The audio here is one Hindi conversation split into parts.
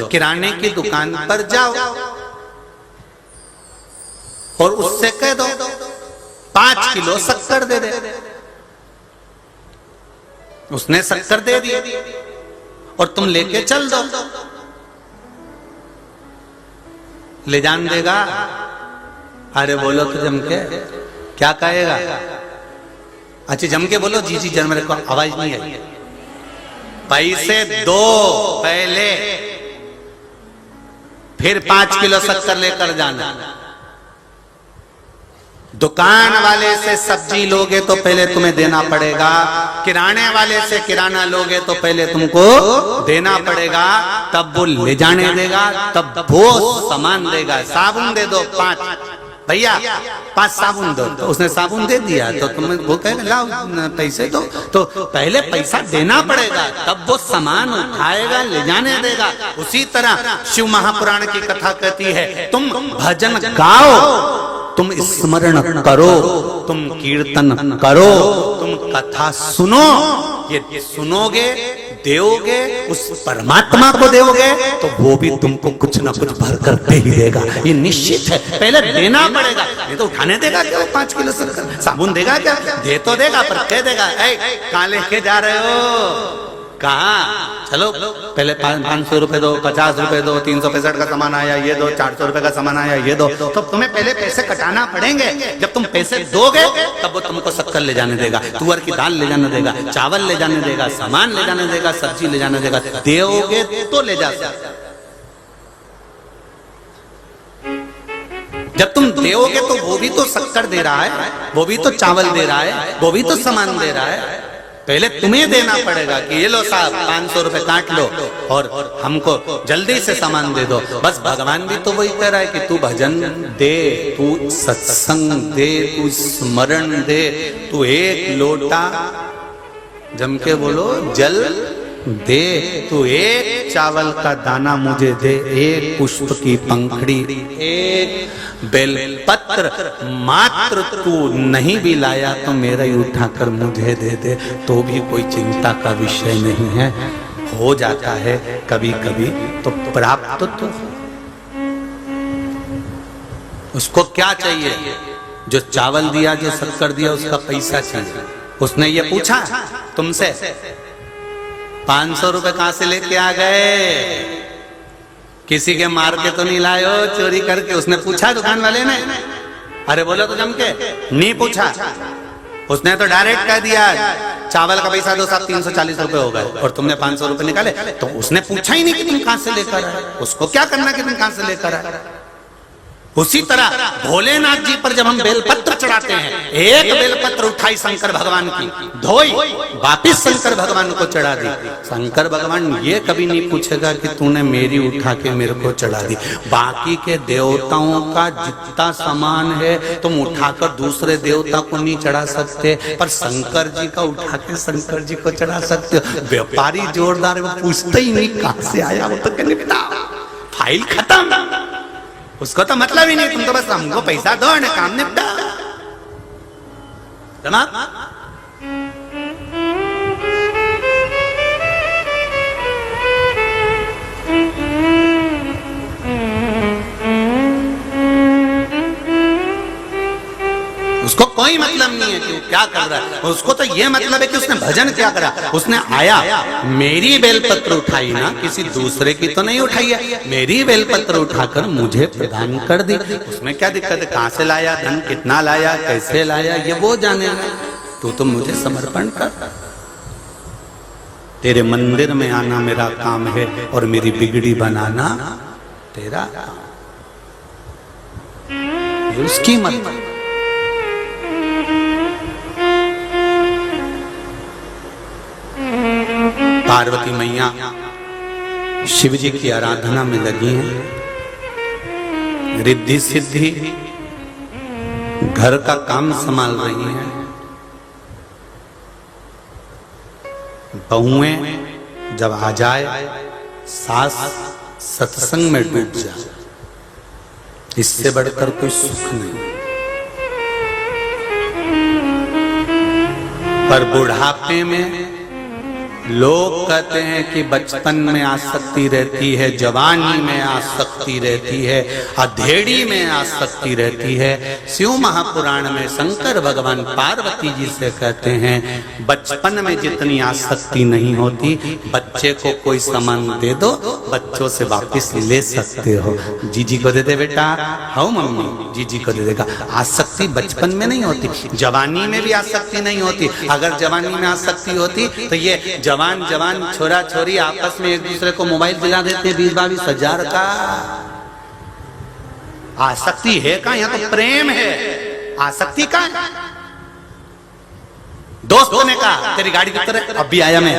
किराने की दुकान पर जाओ और उससे कह दो 5 किलो शक्कर दे दे। उसने शक्कर दे दी और तुम लेके चल दो। ले जान देगा? अरे बोलो तो जम के, क्या कहेगा? अच्छा जम के बोलो, जी जी जन, मेरे को आवाज नहीं आई। पैसे दो पहले, फिर 5 किलो शक्कर लेकर जाना। दुकान वाले से सब्जी लोगे तो पहले तुम्हें देना पड़ेगा, किराने वाले से किराना लोगे तो पहले तुमको देना पड़ेगा, तब वो ले जाने देगा, तब वो सामान देगा। साबुन दे दो 5, भैया 5 साबुन दो, तो उसने साबुन दे दिया तो तुम्हें वो कहेगा लाओ पैसे दो। तो पहले पैसा देना पड़ेगा, तब वो सामान उठाएगा, ले जाने देगा। उसी तरह शिव महापुराण की कथा कहती है, तुम भजन गाओ, तुम स्मरण करो, तुम कीर्तन करो, तुम कथा सुनो। ये सुनोगे, देओगे, उस परमात्मा को देओगे तो वो भी तुमको कुछ ना कुछ भर कर दे ही देगा, ये निश्चित है। पहले देना पड़ेगा, ये तो उठाने देगा क्या? 5 किलो शक्कर साबुन देगा क्या? दे तो देगा, पर कह देगा कहाँ लेके जा रहे हो, कहाँ? चलो पहले 500 रुपए दो, 50 रुपए दो, 365 का सामान आया ये दो, 400 रुपए का सामान आया ये दो। तो तुम्हें पहले पैसे कटाना पड़ेंगे। जब तुम पैसे दोगे तब वो तुमको शक्कर ले जाने देगा, तुअर की दाल ले जाने देगा, चावल ले जाने देगा, सामान ले जाने देगा, सब्जी ले जाने देगा। दोगे तो ले जा सकते। जब तुम दोगे तो वो भी तो शक्कर दे रहा है, वो भी तो चावल दे रहा है, वो भी तो सामान दे रहा है। पहले तुम्हें देना पड़ेगा कि ये लो साहब 500 रुपए काट लो और हमको जल्दी से सामान दे दो। बस भगवान भी तो वही कह रहा है कि तू भजन दे, तू सत्संग दे, तू स्मरण दे, तू एक लोटा, जम के बोलो, जल दे, तू एक चावल का दाना मुझे दे, एक पुष्प की पंखड़ी, एक बेलपत्र मात्र तू नहीं भी लाया तो मेरा ही उठाकर मुझे दे दे, तो भी कोई चिंता का विषय नहीं है। हो जाता है कभी कभी तो प्राप्त तो। उसको क्या चाहिए? जो चावल दिया, जो शक्कर दिया, उसका पैसा चाहिए। उसने ये पूछा तुमसे 500 रुपए कहां से लेके आ गए? किसी के मार के तो नहीं लाए हो, चोरी करके? उसने पूछा दुकान वाले ने? अरे बोलो तो जम के, नहीं पूछा। उसने तो डायरेक्ट कह दिया चावल का पैसा दो साहब, 340 रुपए हो गए, और तुमने 500 रुपए निकाले। तो उसने पूछा ही नहीं कि तुम कहां से लेकर आए। उसको क्या करना कि तुम कहां से लेकर आए। उसी तरह भोलेनाथ जी पर जब हम बेलपत्र चढ़ाते हैं, एक बेलपत्र उठाई शंकर भगवान की, धोई, वापिस शंकर भगवान को चढ़ा दी। शंकर भगवान ये कभी नहीं पूछेगा कि तूने मेरी उठा के मेरे को चढ़ा दी। बाकी के देवताओं का जितना सामान है तुम उठाकर दूसरे देवता को नहीं चढ़ा सकते, पर शंकर जी का उठा के शंकर जी को चढ़ा सकते हो। व्यापारी जोरदार, वो पूछते ही नहीं कहां से आया, वो तो कहता फाइल खत्म, उसको तो मतलब ही नहीं, तुम तो बस हमको पैसा दो ना, काम निपटा। उसको कोई मतलब नहीं है कि वो क्या कर रहा है। उसको तो ये मतलब है कि उसने भजन क्या करा। उसने आया, मेरी बेलपत्र उठाई ना, किसी दूसरे की तो नहीं उठाई है, मेरी बेलपत्र उठाकर मुझे प्रदान कर दी। उसमें क्या दिक्कत है? कहां से लाया, धन कितना लाया, कैसे लाया, ये वो जानेगा। तू तो मुझे समर्पण कर। तेरे मंदिर में आना मेरा काम है और मेरी बिगड़ी बनाना तेरा काम। उसकी मत पार्वती मैया शिव जी की आराधना में लगी हैं, रिद्धि सिद्धि घर का काम संभाल रही हैं। बहुएं जब आ जाए, सास सत्संग में डूब जाए, इससे बढ़कर कोई सुख नहीं। पर बुढ़ापे में लोग कहते हैं कि बचपन में आसक्ति रहती है, जवानी में आसक्ति रहती है, अधेड़ी में आसक्ति रहती है। शिव महापुराण में शंकर भगवान पार्वती जी से कहते हैं बचपन में जितनी आसक्ति नहीं होती, बच्चे को कोई सामान दे दो, बच्चों से वापस ले सकते हो। जीजी को दे दे बेटा, हाँ मम्मी, जीजी को दे देगा। आसक्ति बचपन में नहीं होती, जवानी में भी आसक्ति नहीं होती। अगर जवानी में आसक्ति होती तो ये जवान जवान छोरा छोरी आपस में एक दूसरे को मोबाइल दिला देते 20-22 हजार का। आसक्ति है का? यहाँ तो प्रेम है, आसक्ति का है। दोस्त ने कहा तेरी गाड़ी किधर है? अभी आया मैं,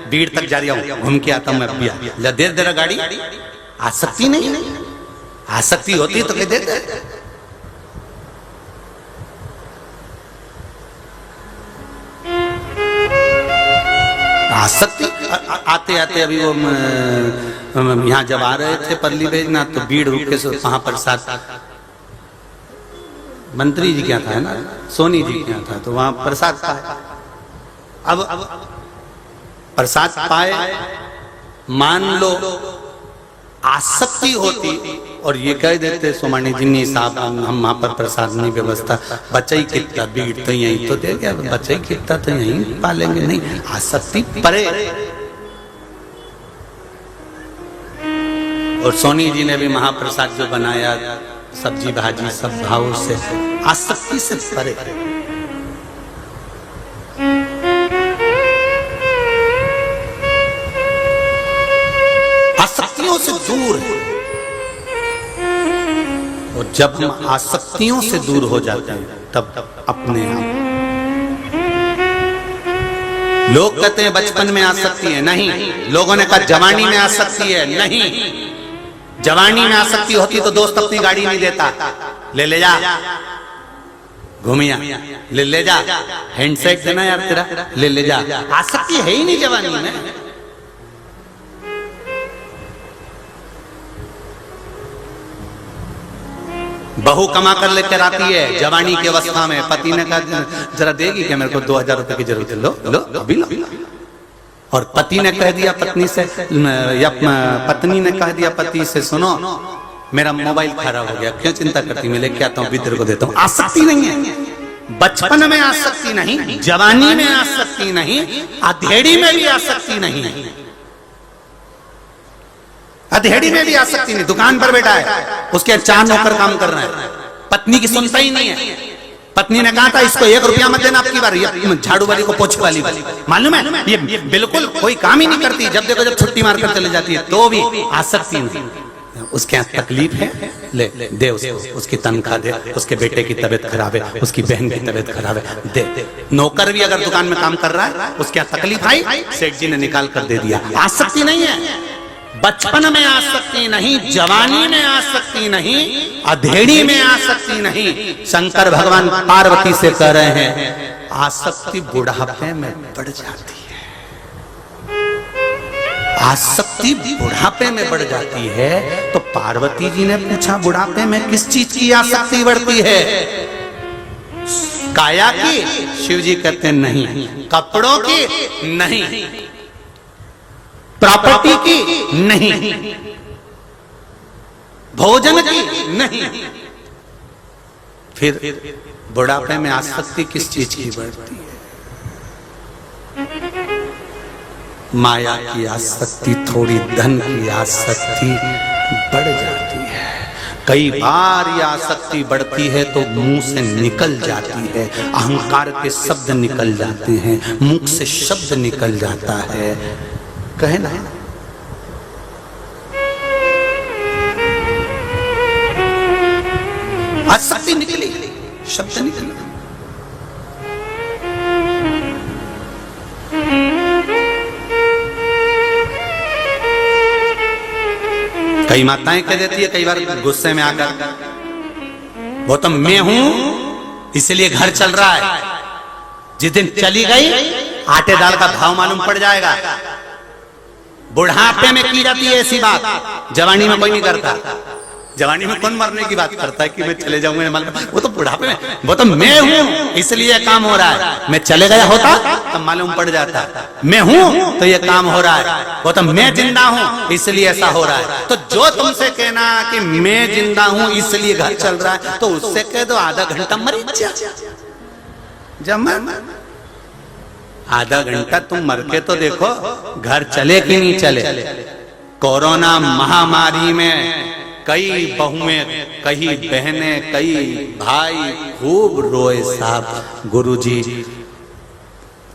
बीड़ तक जा रहा हूं, घूम के आता हूं मैं, अभी आया। दे दे रहा गाड़ी। आसक्ति नहीं, आसक्ति होती तो कह देते। आसक्ति आते आते अभी वो यहाँ जब आ रहे थे परली भेजना, तो भीड़ रुके से वहां प्रसाद, मंत्री जी क्या था ना, सोनी जी क्या था, तो वहां प्रसाद पाए। अब प्रसाद पाए, मान लो आसक्ति होती और ये कह देते सोमानी जी नहीं साहब हम वहां पर प्रसाद नहीं व्यवस्था, बच्चा ही कितना, भीड़ तो यहीं तो दे गया, बच्चा ही कितना तो यहीं पालेंगे। नहीं, आसक्ति परे। और सोनी जी ने भी महाप्रसाद जो बनाया, सब्जी भाजी सब भाव से, आसक्ति से परे। आसक्तियों से दूर है। और जब हम आसक्तियों से दूर हो जाते हैं तब अपने आप। लोग कहते हैं बचपन में आसक्ति है, नहीं। लोगों ने कहा जवानी में आसक्ति है, नहीं। जवानी में आसक्ति होती तो दोस्त अपनी गाड़ी नहीं देता, ले ले जा घूमिया, ले जा हैंडसेक देना यार तेरा, ले जा। आसक्ति है ही नहीं जवानी में। बहू कमा कर लेकर आती है जवानी की अवस्था में, पति ने कहा जरा देगी क्या, मेरे को 2000 रुपए की जरूरत है, लो लो अभी लो। और पति ने कह दिया पत्नी से, या पत्नी ने कह दिया पति से, सुनो मेरा मोबाइल खराब हो गया, क्यों चिंता करती, मैं लेके आता हूँ, अभी तेरे को देता हूँ। आसक्ति नहीं है। बचपन में आसक्ति नहीं, जवानी में आसक्ति नहीं, अधेड़ी में भी आसक्ति नहीं, अधेड़ी में भी आसक्ति नहीं। दुकान पर बैठा है, उसके 4 नौकर काम कर रहे हैं, पत्नी की सुनता ही नहीं है। पत्नी ने कहा था इसको 1 रुपया मत देना आपकी बार, ये झाड़ू वाली को पोछे वाली, मालूम है ये बिल्कुल कोई काम ही नहीं करती, जब देखो जब छुट्टी मारकर चले जाती है, तो भी आसक्ति नहीं। उसके यहाँ तकलीफ है, ले दे उसको, उसकी तनख्वाह दे, उसके बेटे की तबीयत खराब है, उसकी बहन की तबीयत खराब है, दे। नौकर भी अगर दुकान में काम कर रहा है, उसके यहाँ तकलीफ आई, सेठ जी ने निकाल कर दे दिया। आसक्ति नहीं है। बचपन में आसक्ति नहीं, जवानी में आसक्ति नहीं, अधेड़ी में आसक्ति नहीं। शंकर भगवान पार्वती से कह रहे हैं आसक्ति बुढ़ापे में बढ़ जाती है। आसक्ति बुढ़ापे में बढ़ जाती है। तो पार्वती जी ने पूछा बुढ़ापे में किस चीज की आसक्ति बढ़ती है? काया की? शिव जी कहते हैं नहीं। कपड़ों की? नहीं। प्रॉपर्टी की? नहीं। भोजन की? नहीं। फिर बुढ़ापे में आसक्ति किस चीज की बढ़ती है? माया की आसक्ति, थोड़ी धन की आसक्ति बढ़ जाती है। कई बार यह आसक्ति बढ़ती है तो मुंह से निकल जाती है, अहंकार के शब्द निकल जाते हैं, मुख से शब्द निकल जाता है। कहे ना आसक्ति निकली, शब्द निकले। कई माताएं कह देती है कई बार गुस्से में आकर, वो तो मैं हूं इसलिए घर चल रहा है, जिस दिन चली गई आटे दाल का भाव मालूम पड़ जाएगा। बुढ़ापे में की जाती है ऐसी बात, जवानी में कोई नहीं करता। जवानी में कौन मरने की बात करता है कि मैं चले जाऊंगा, वो तो बुढ़ापे में, वो तो मैं हूं इसलिए काम हो रहा है। मैं चले गया होता तब मालूम पड़ जाता, मैं हूं तो ये काम हो रहा है। वो तो मैं जिंदा हूं इसलिए ऐसा हो रहा है। तो जो तुमसे कहना कि मैं जिंदा हूं इसलिए घर चल रहा है, तो उससे कह दो आधा घंटा मर जा, जब आधा घंटा तुम मर के तो देखो घर चले कि नहीं चले। कोरोना महामारी में कई बहुएं, कई बहनें, कई भाई खूब रोए साहब। गुरुजी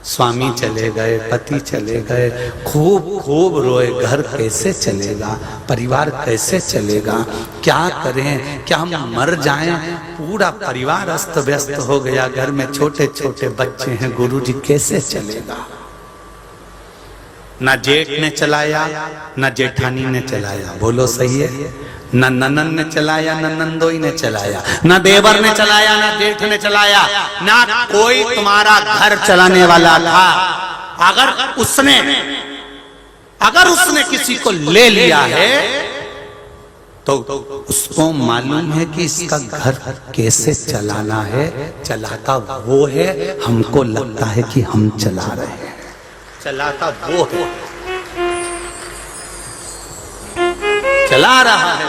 स्वामी चले गए, पति चले गए, खूब खूब रोए। घर कैसे चलेगा, परिवार कैसे चलेगा, क्या करें, क्या हम मर जाएं। पूरा परिवार अस्त व्यस्त हो गया, घर में छोटे छोटे बच्चे हैं। गुरुजी कैसे चलेगा। ना जेठ ने चलाया, ना जेठानी ने चलाया, बोलो सही है। न ननन ने चलाया, न नंदोई ने चलाया, न देवर ने चलाया, न जेठ ने चलाया, ना कोई तुम्हारा घर चलाने वाला था। अगर उसने किसी को ले लिया है तो उसको मालूम है कि इसका घर कैसे चलाना है। चलाता वो है, हमको लगता है कि हम चला रहे हैं, चलाता वो है, चला रहा है।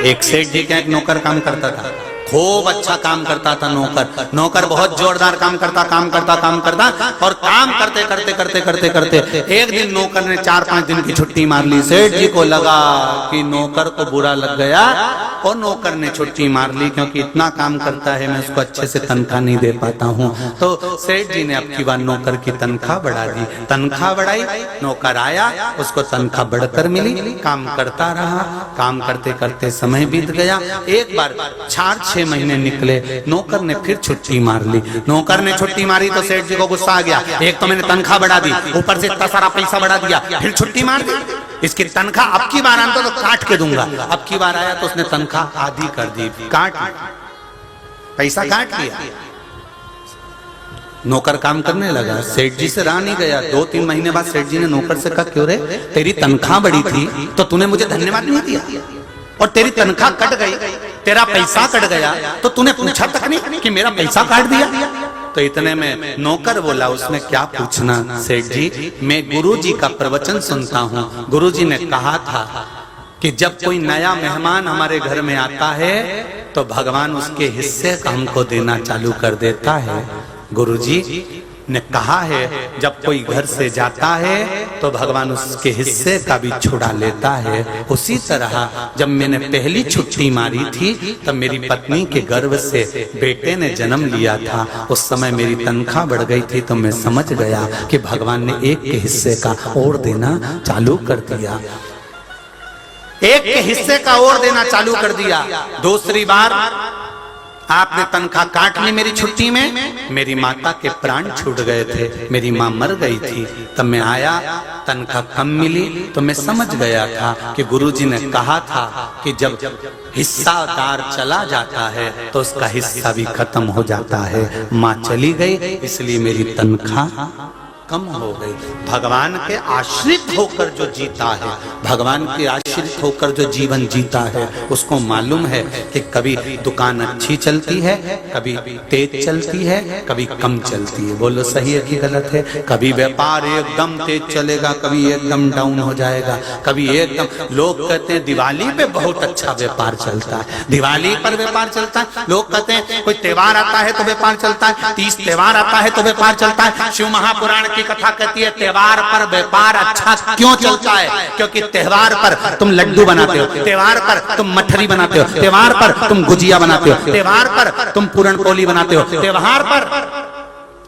एक सेठ जी का एक नौकर काम करता था, खूब अच्छा काम करता था। नौकर बहुत जोरदार काम करता और काम करते एक दिन नौकर ने 4-5 दिन की छुट्टी मार ली। सेठ जी को लगा कि नौकर को बुरा लग गया और नौकर ने छुट्टी मार ली, क्योंकि इतना काम करता है मैं उसको अच्छे से तनख्वाह नहीं दे पाता हूँ। तो सेठ जी ने अब की बार नौकर की तनख्वाह बढ़ा दी। तनख्वाह बढ़ाई, नौकर आया, उसको तनख्वाह बढ़कर मिली, काम करता रहा। काम करते करते समय बीत गया। एक बार 4-6 महीने निकले, नौकर ने फिर छुट्टी मार ली। नौकर ने छुट्टी मारी तो सेठ जी को गुस्सा आ गया, एक तो मैंने तनख्वाह बढ़ा दी, ऊपर से इतना सारा पैसा बढ़ा दिया, फिर छुट्टी मार दी। इसकी तनख्वाह अब की बार आता तो काट के दूंगा। अब की बार आया तो उसने तनख्वाह आधी कर दी, पैसा काट लिया। नौकर काम करने लगा, सेठ जी से रहा नहीं गया। 2-3 महीने बाद सेठ जी ने नौकर से कहा, क्यों रे, तेरी तनख्वाह बढ़ी थी तो तूने मुझे धन्यवाद नहीं दिया, और तेरी तनख्वाह कट गई, तेरा पैसा कट गया तो तूने पूछा तक नहीं कि मेरा पैसा काट दिया। तो इतने में नौकर बोला, उसमें क्या पूछना सेठ जी, मैं गुरुजी का प्रवचन सुनता हूँ। गुरुजी ने कहा था कि जब कोई नया मेहमान हमारे घर में आता है तो भगवान उसके हिस्से का हमको देना चालू कर देता है। गुरुजी ने कहा है जब कोई घर से जाता है तो भगवान उसके हिस्से का भी छुड़ा लेता है। उसी तरह जब मैंने पहली छुट्टी मारी थी तब मेरी पत्नी के गर्भ से बेटे ने जन्म लिया था। उस समय मेरी तनख्वाह बढ़ गई थी तो मैं समझ गया कि भगवान ने एक के हिस्से का और देना चालू कर दिया, एक के हिस्से का और देना चालू कर दिया। दूसरी बार आपने तनख्वाह काट ली मेरी छुट्टी में। मेरी माता के प्राण छूट गए थे, मेरी माँ मर गई थी। तब मैं आया, तनख्वाह कम मिली तो मैं समझ गया था कि गुरुजी ने कहा था कि जब हिस्सादार चला जाता है तो उसका हिस्सा भी खत्म हो जाता है। माँ चली गई इसलिए मेरी तनख्वाह कम हो गई। भगवान के आश्रित होकर जो जीता है, भगवान के आश्रित होकर जो जीवन जीता है, उसको मालूम है कि कभी दुकान अच्छी चलती है, कभी तेज चलती है, कभी कम चलती है। बोलो सही है कि गलत है। कभी व्यापार एकदम तेज चलेगा, कभी एकदम डाउन हो जाएगा, कभी एकदम। लोग कहते हैं दिवाली पे बहुत अच्छा व्यापार चलता है, दिवाली पर व्यापार चलता है। लोग कहते हैं कोई त्योहार आता है तो व्यापार चलता है, 30 त्योहार आता है तो व्यापार चलता है। शिव महापुराण की कथा कहती है त्योहार पर व्यापार अच्छा क्यों चलता है? क्योंकि त्योहार पर तुम लड्डू बनाते हो, त्योहार पर तुम मठरी बनाते हो, त्योहार पर तुम गुजिया बनाते हो, त्योहार पर तुम पूरण पोली बनाते हो, त्योहार पर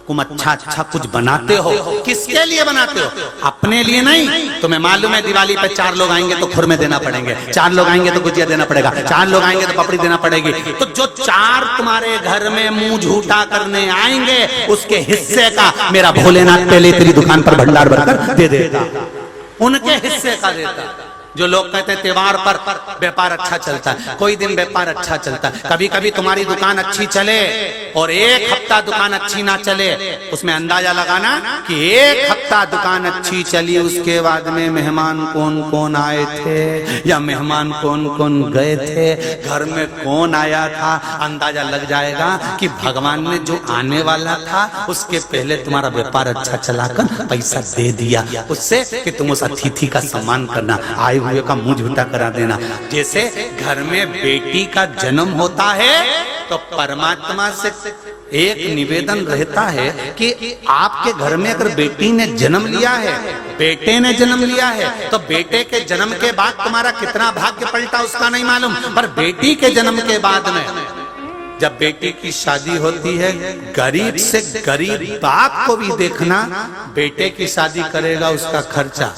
तुम अच्छा कुछ बनाते हो। किसके लिए बनाते हो? अपने लिए नहीं। तुम्हें मालूम है दिवाली पे 4 लोग आएंगे तो खुरमे देना पड़ेंगे, 4 लोग आएंगे तो गुजिया देना पड़ेगा, 4 लोग आएंगे तो पपड़ी देना पड़ेगी। तो जो 4 तुम्हारे घर में मुंह झूठा करने आएंगे उसके हिस्से का मेरा भोलेनाथ पहले तेरी दुकान पर भंडार भरकर दे देता, उनके हिस्से का देता। जो लोग कहते हैं त्योहार पर व्यापार अच्छा चलता है, कोई दिन व्यापार अच्छा चलता है, कभी कभी तुम्हारी दुकान अच्छी चले और 1 हफ्ता दुकान अच्छी ना चले, उसमें अंदाजा लगाना कि 1 हफ्ता देखता दुकान अच्छी चली, उसके बाद में मेहमान कौन कौन आए थे या मेहमान कौन कौन गए थे, घर में कौन आया था, अंदाजा लग जाएगा कि भगवान ने जो आने वाला था उसके पहले तुम्हारा व्यापार अच्छा चलाकर पैसा दे दिया, उससे कि तुम उस अतिथि का सम्मान करना, आए हुए का मुंह झूठा करा देना। जैसे घर में बेटी का जन्म होता है तो परमात्मा से एक निवेदन रहता है कि आपके घर में अगर बेटी ने जन्म लिया है, बेटे ने जन्म लिया है, तो बेटे के जन्म के बाद तुम्हारा कितना भाग्य पलटा उसका नहीं मालूम, पर बेटी के जन्म के बाद में जब बेटी की शादी होती है, गरीब से गरीब बाप को भी देखना, बेटे की शादी करेगा उसका खर्चा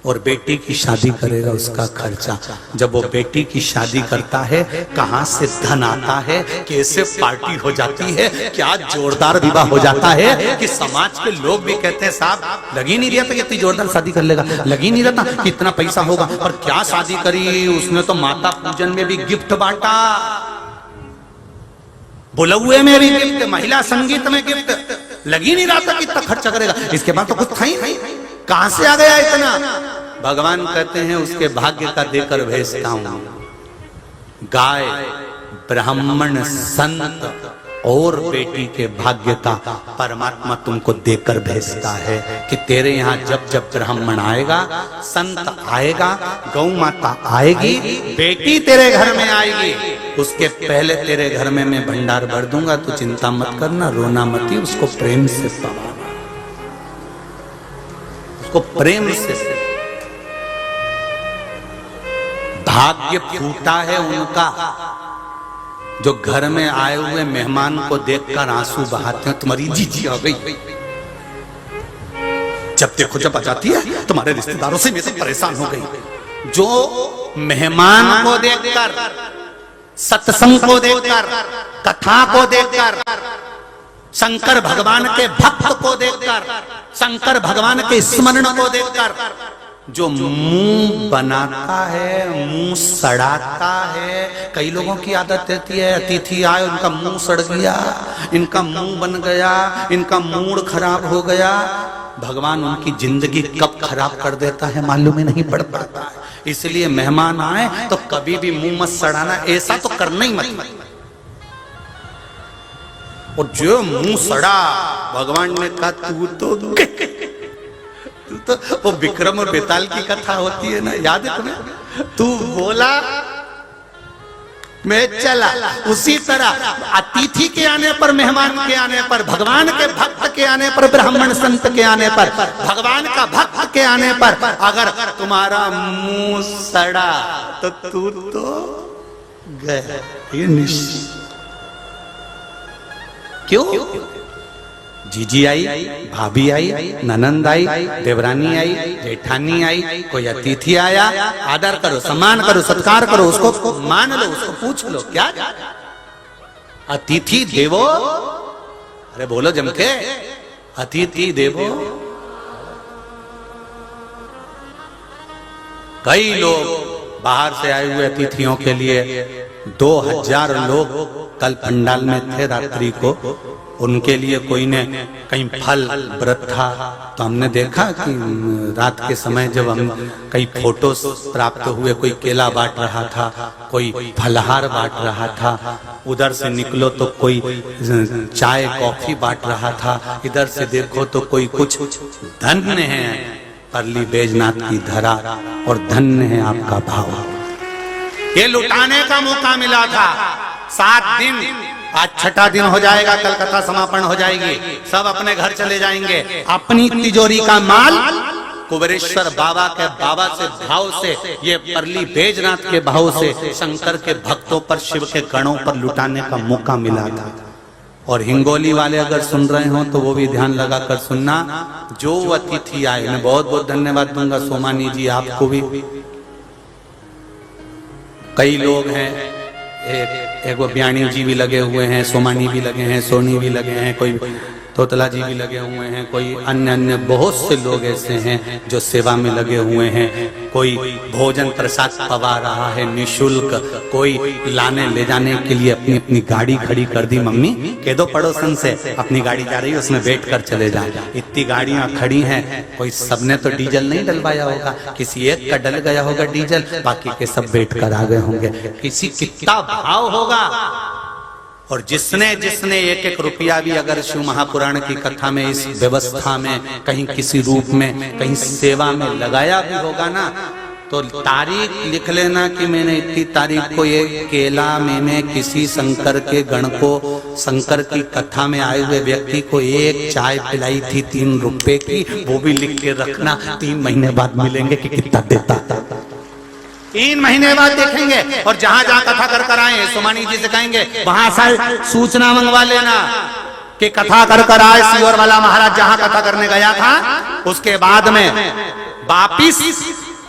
और बेटी की शादी करेगा उसका खर्चा। जब वो बेटी की शादी करता है, कहां से धन आता है, कैसे पार्टी हो जाती है, क्या जोरदार विवाह हो जाता है कि समाज के लोग भी कहते हैं साहब लग ही नहीं रहा था कि इतनी जोरदार शादी कर लेगा, लग ही नहीं रहा था कि इतना पैसा होगा, पर क्या शादी करी उसने, तो माता पूजन में भी गिफ्ट बांटा, बुलौए में भी गिफ्ट, महिला संगीत में गिफ्ट, लग ही नहीं रहा था कि इतना खर्चा करेगा। इसके बाद तो कुछ था ही नहीं, कहां से आ गया इतना? भगवान कहते हैं उसके भाग्य का देकर भेजता हूं। गाय, ब्राह्मण, संत और बेटी के भाग्य का परमात्मा तुमको देकर भेजता है कि तेरे यहाँ जब जब ब्राह्मण आएगा, संत आएगा, गौ माता आएगी, बेटी तेरे घर में आएगी, उसके पहले तेरे घर में मैं भंडार भर दूंगा, तू चिंता मत करना, रोना मत ही, उसको प्रेम से पवाना, उसको प्रेम से। भाग्य फूटा है उनका जो घर में आए हुए मेहमान को देखकर आंसू बहाते हैं, तुम्हारी जीजी आ गई। जब देखो जब आ जाती है तुम्हारे रिश्तेदारों से मैं तो परेशान हो गई। जो मेहमान को देखकर, सत्संग को देखकर, कथा को देखकर, शंकर भगवान के भक्त को देखकर, शंकर भगवान के स्मरण को देखकर जो मुंह बनाता है, मुंह सड़ाता है। कई लोगों की आदत रहती है, अतिथि आए उनका मुंह सड़ गया, इनका मुंह बन गया, इनका मूड खराब हो गया। भगवान उनकी जिंदगी कब खराब कर देता है मालूम ही नहीं पड़ पाता है। इसलिए मेहमान आए तो कभी भी मुंह मत सड़ाना, ऐसा तो करना ही मत। और जो मुंह सड़ा, भगवान ने कहा तो वो विक्रम और बेताल की कथा होती है ना, याद है तुम्हें? तू बोला मैं चला, उसी तरह अतिथि के आने पर, मेहमान के आने पर, भगवान के भक्त के आने पर, ब्राह्मण संत के आने पर, भगवान का भक्त के आने पर अगर तुम्हारा मुंह सड़ा तो तू तो गया, ये निश्चित। क्यों? जीजी आई, भाभी आई, ननंद आई, देवरानी आई, जेठानी आई, कोई अतिथि आया, आदर करो, सम्मान करो, सत्कार करो, उसको मान लो, उसको पूछ लो क्या अतिथि देवो, अरे बोलो जम के, अतिथि देवो। कई लोग बाहर से आए हुए अतिथियों के लिए 2000 लोग कल पंडाल में थे रात्रि को, उनके लिए कोई ने कहीं फल व्रत था, तो हमने देखा कि रात के समय जब हम कई फोटो प्राप्त हुए, कोई केला बांट रहा था, कोई फलहार बांट रहा था, उधर से निकलो तो कोई चाय कॉफी बांट रहा था, इधर से देखो तो कोई कुछ। धन्य है परली बैजनाथ की धरा और धन्य है आपका भाव। ये लुटाने का मौका मिला था। 7 दिन, आज 6ठा दिन हो जाएगा, कल कथा समापन हो जाएगी, सब अपने घर चले जाएंगे। अपनी तिजोरी का माल कुबेरेश्वर बाबा के बाबा से भाव से, ये परली बैजनाथ के भाव से शंकर के भक्तों पर, शिव के गणों पर लुटाने का मौका मिला था। और हिंगोली वाले अगर सुन रहे हो तो वो भी ध्यान लगा कर सुनना। जो अतिथि आए, मैं बहुत बहुत धन्यवाद दूंगा सोमानी जी, आपको भी। कई लोग हैं, एक वो ब्याणी जी भी लगे हुए हैं, सोमानी भी लगे हैं, सोनी भी लगे हैं, कोई तोतला जी भी लगे हुए हैं, कोई अन्य बहुत से लोग ऐसे हैं जो सेवा में लगे हुए हैं। कोई भोजन प्रसाद पवा रहा है निशुल्क, कोई लाने ले जाने के लिए अपनी अपनी गाड़ी खड़ी कर दी। मम्मी कह दो पड़ोसन से अपनी गाड़ी जा रही है उसमें बैठ कर चले जाए। इतनी गाड़ियां खड़ी हैं, कोई सबने तो डीजल नहीं डलवाया होगा, किसी एक का डल गया होगा डीजल, बाकी के सब बैठ कर आ गए होंगे। किसी कितना भाव होगा। और जिसने जिसने एक एक रुपया भी अगर शिव महापुराण की कथा में, इस व्यवस्था में, कहीं किसी रूप में, कहीं सेवा में लगाया भी होगा ना, तो तारीख लिख लेना कि मैंने इतनी तारीख को ये केला में किसी शंकर के गण को, शंकर की कथा में आए हुए व्यक्ति को एक चाय पिलाई थी 3 रुपए की, वो भी लिख के रखना। 3 महीने बाद मिलेंगे कि कितना देता। 3 महीने बाद देखेंगे। और जहां जहां कथा कर आए सुमानी जी से कहेंगे वहां से सूचना मंगवा लेना कि कथा कर आए सीहोर वाला महाराज जहां कथा करने गया था, उसके बाद में वापिस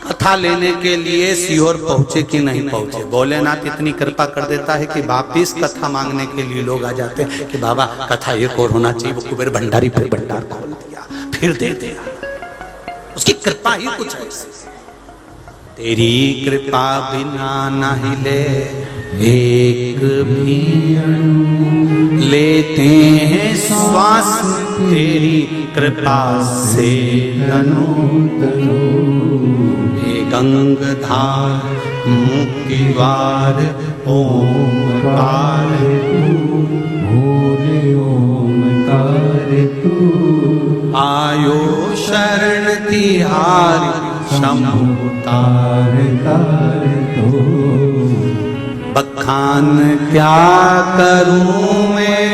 कथा लेने के लिए सीहोर पहुंचे कि नहीं पहुंचे। भोलेनाथ इतनी कृपा कर देता है कि वापिस कथा मांगने के लिए लोग आ जाते हैं कि बाबा कथा एक और होना चाहिए। वो कुबेर भंडारी फिर भंडार खोल दिया, फिर दे दिया। उसकी कृपा ही कुछ है। तेरी कृपा बिना नहीं ले एक भी लेते हैं श्वास, तेरी कृपा से गंगधार मुक्तिवार ओमकार भोले ओमकार तू, आयो शरण तिहारी शंभु तार तार तो। बखान क्या करूं मैं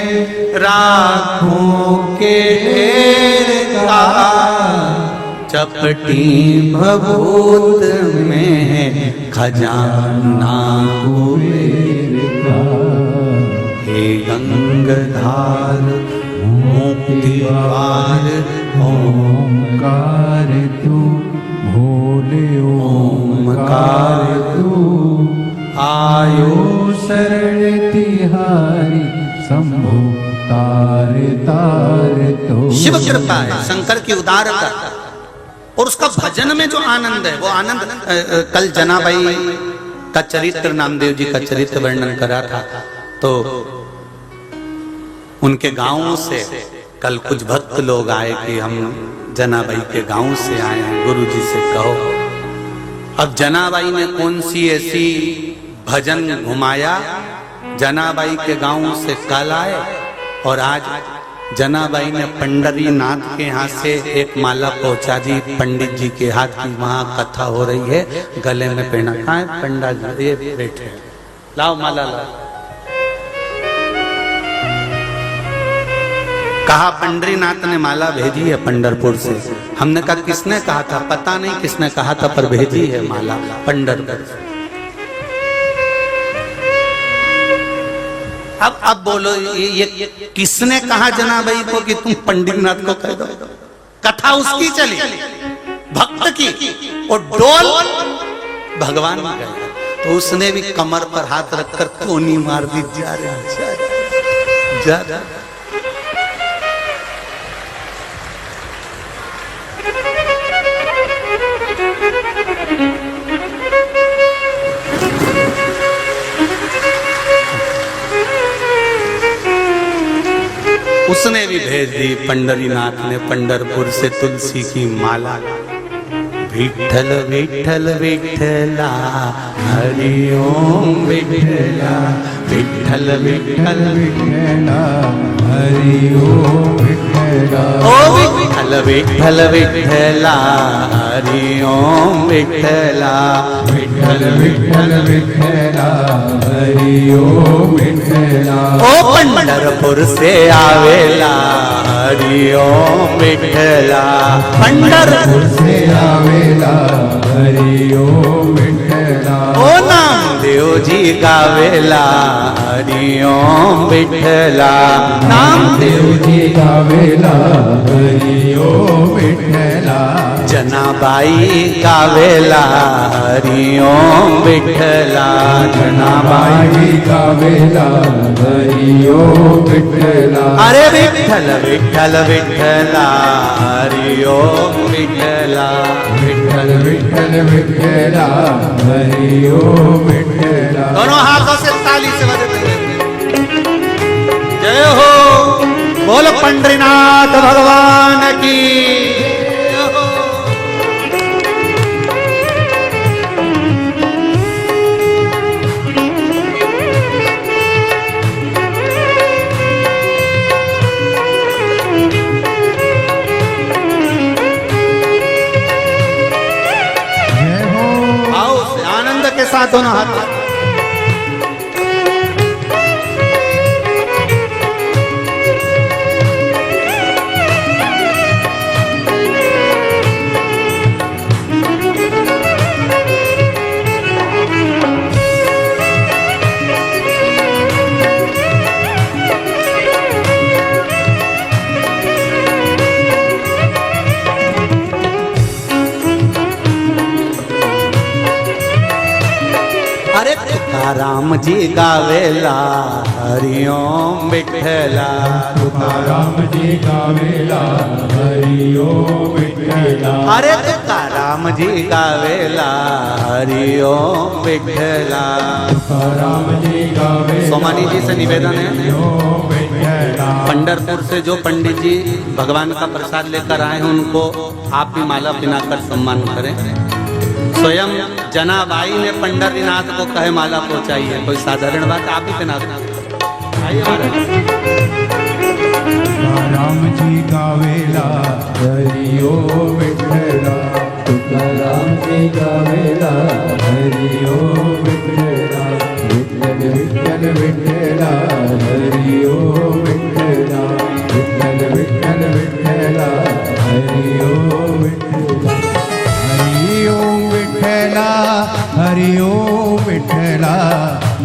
राखों के का, चपटी भभूत में खजाना कुबेर का। हे गंगधार मुक्तिवार ओमकार तू, भोले ओमकार तू, आयो शरण तिहारी शंभु तार तार तो। शिव कृपा है, शंकर की उदारता और उसका भजन में जो आनंद है वो आनंद। कल जनाबाई का चरित्र, नामदेव जी का चरित्र वर्णन करा था, तो उनके गांवों से कल कुछ भक्त लोग आए कि हम जनाबाई के गांव से आए हैं, गुरुजी से कहो। अब जनाबाई ने कौन सी ऐसी भजन घुमाया, जनाबाई के गांव से कल आए और आज जनाबाई ने पंडरी नाथ के यहाँ से एक माला पहुंचा दी पंडित जी के हाथ की, वहां कथा हो रही है, गले में पहना। कहाँ है पंडा जी? ये बैठे, लाओ माला लाओ। कहा पंडरीनाथ ने माला भेजी है पंढरपुर से। हमने कहा किसने कहा था? पता नहीं किसने कहा था, पर भेजी है माला पंढरपुर से। अब बोलो ये किसने कहा जनाबाई को कि तुम पंडितनाथ को कह दो? कथा उसकी चली, भक्त की, और डोल भगवान में गया, तो उसने भी कमर पर हाथ रखकर कोनी मार दी, जा रहे जा। उसने भी भेज दी, पंडरीनाथ ने पंढरपुर से तुलसी की माला। विठ्ठल विठ्ठल विठ्ठला हरि ओम विठ्ठला, विठ्ठल विठ्ठल विठ्ठला हरि ओम विठ्ठला, ओ विठ्ठल विठ्ठल विठ्ठला हरि ओम विठ्ठला, विठ्ठल विठ्ठल विठ्ठला हरि ओम विठ्ठला। ओ पंढरपुर से आवेला हरि ओम विठ्ठला, पंढरपुर से आवेला हरि ओम विठ्ठला। ओ नामदेव नामदेवजी गावेला हरि ओम विठ्ठला, नामदेवजी गावेला हरि ओम विठ्ठला, जनाबाई गावेला हरि ओम विठ्ठला, जनाबाई गावेला हरि ओम विठ्ठला, अरे विठ्ठल विठ्ठल विठ्ठला हरि ओम विठ्ठला, विठ्ठल विठ्ठल विठ्ठला हरि ओम विठ्ठला। दोनों हाथों से ताली से बजाते हुए जय हो, बोल पंडरीनाथ भगवान की जय हो। आओ आनंद के साथ दोनों हाथ, अरे तुकाराम जी गावेला हरि ओम विठ्ठला, तुकाराम जी गावेला हरि ओम विठ्ठला, अरे तुकाराम जी गावेला हरि ओम विठ्ठला। तुकाराम जी गावेला सोमानी जी से निवेदन है, ओम विठ्ठला, पंढरपुर से जो पंडित जी भगवान का प्रसाद लेकर आए हैं उनको आप भी माला पहनाकर सम्मान करें। स्वयं जनाबाई ने पंडरीनाथ को कहे माला पहुंचाइए, कोई साधारण बात, आप ही पहना दें। आइए महाराज। तुकाराम जी गावेला हरि ओम विठ्ठला, तुकाराम जी गावेला हरि ओम विठ्ठला, विठ्ठल विठ्ठल विठ्ठला हरि ओम विठ्ठला, विठ्ठल विठ्ठल विठ्ठला हरि ओम विठ्ठला, हरि ओम विठ्ठला, हरि ओम विठ्ठला,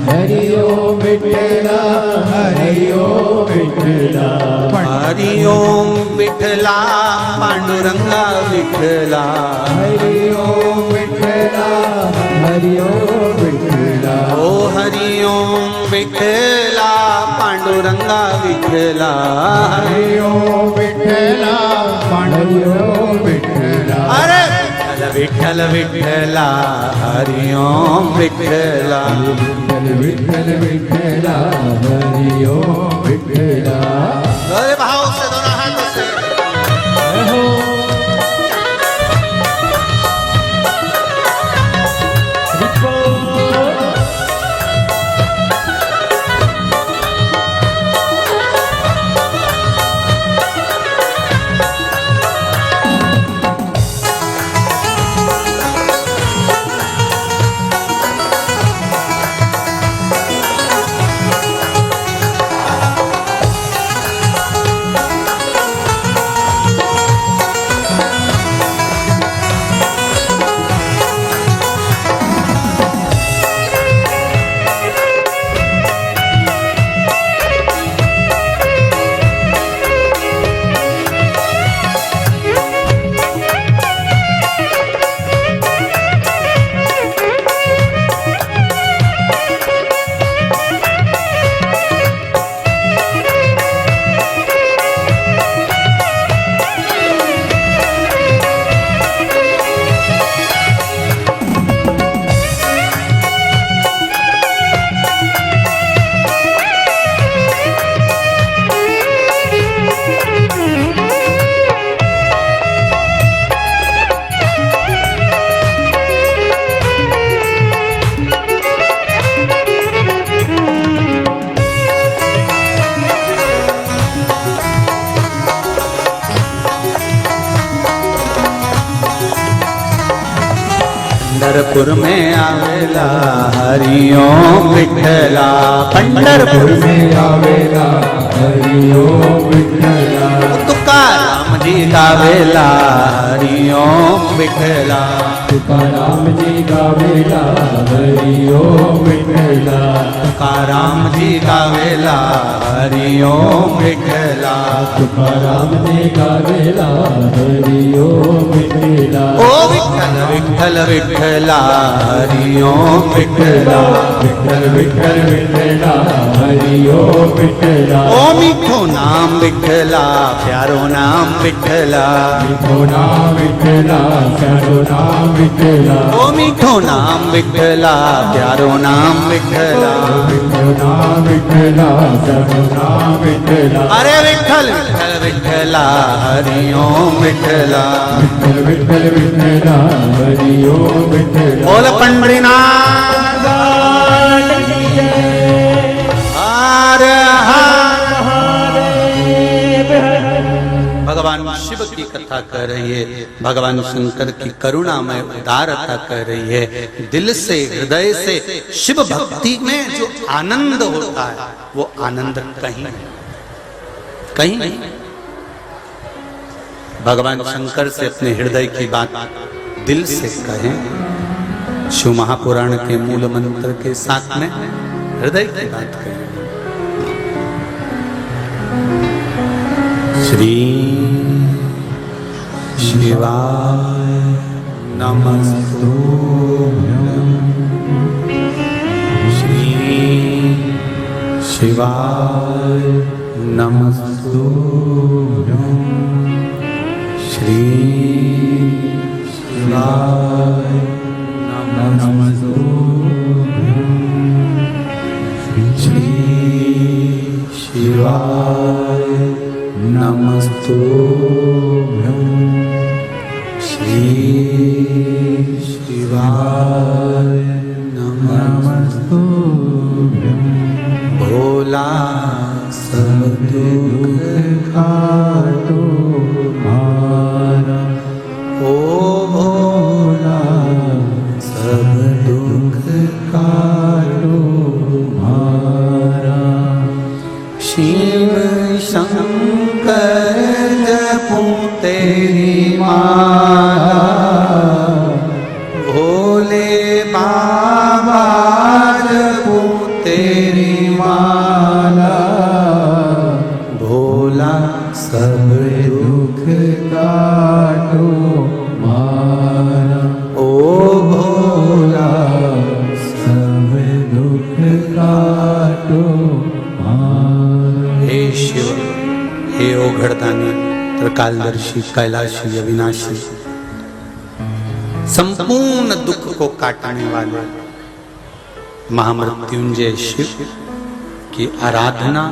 हरि ओम विठ्ठला, हरि ओम विठ्ठला, हरि ओम विठ्ठला पांडुरंगा विठ्ठला, हरि ओम विठ्ठला, हरि ओम विठ्ठला, ओ हरि ओम विठ्ठला पांडुरंगा विठ्ठला, हरि ओम विठ्ठला, हरि ओम विठ्ठला, अरे विठ्ठल विठ्ठला हरि ओम विठ्ठला, विठ्ठल विठ्ठल विठ्ठला, हरि ओम विठ्ठला। अरे भाव से दोनों हाथों से पंढरपुर में आवेला हरिओम विठला, पंढरपुर में आवेला हरिओम विठला, तुकाराम जी गावेला हरिओम विठला, तुकाराम जी गावेला हरिओम विठला, तुकाराम जी गावेला हरिओम विठला, तुकाराम जी गावेला हरिओम विठला, ओ विठ्ठल विठ्ठल विठ्ठला हरिओम विठला, विठ्ठल विठ्ठल विठला हरिओम विठला, ओ मीठो नाम विठला प्यारो नाम विठला, मीठो नाम विठला प्यारो नाम विठला, ओ मीठो नाम विठला प्यारो नाम विठला, मीठो नाम विठला प्यारो नाम विठला, अरे विठ्ठल विठ्ठल विठला हरिओम विठला, विठ्ठल विठ्ठल विठला हरिओम विठला, बोल पंढरीनाथ हर हर। भगवान शिव की कथा कह रही है, भगवान शंकर की करुणामय उदारता कह रही है। दिल से हृदय से शिव भक्ति में जो आनंद होता है वो आनंद कहीं कहीं नहीं। भगवान शंकर से अपने हृदय की बात दिल से कहें, शिव महापुराण के मूल मंत्र के साथ में हृदय की बात कहें। श्री शिवाय नमस्तुभ्यं, श्री शिवाय नमस्तुभ्यं, श्री शिवाय नमस्तुभ्यं, श्री शिवाय नमस्तुभ्यं, श्री शिवाय नमस्तुभ्यं, भोला सब दुख काटो मारा, ओ भोला सब दुख काटो मारा, शिव शंकर जपूं तेरी माला, भोले बाबा जपूं तेरी माला, भोला सब दुख काटो मारा, ओ भोला सब दुख काटो मारा। हे शिव, हे ओघड़दानी त्रिकालदर्शी कैलाशी अविनाशी, संपूर्ण दुख को काटने वाले महामृत्युंजय शिव की आराधना,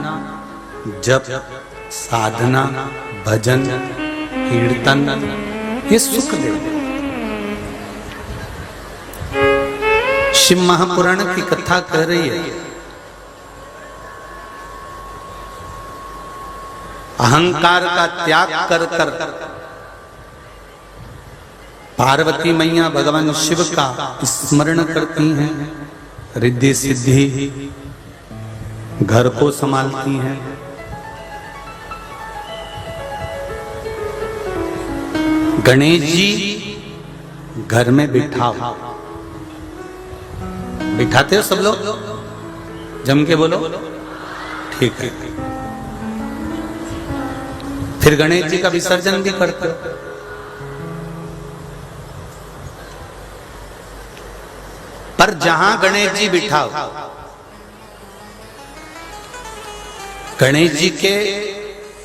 जप, साधना, भजन, कीर्तन ये सुख देते। शिव महापुराण की कथा कह रही है, अहंकार का त्याग कर कर पार्वती मैया भगवान शिव का स्मरण करती हैं, रिद्धि सिद्धि घर को संभालती हैं। गणेश जी घर में बिठाओ, बिठाते हो सब लोग? जम के बोलो, ठीक है। फिर गणेश जी का विसर्जन भी करते हो। पर जहां गणेश जी बिठाओ, गणेश जी के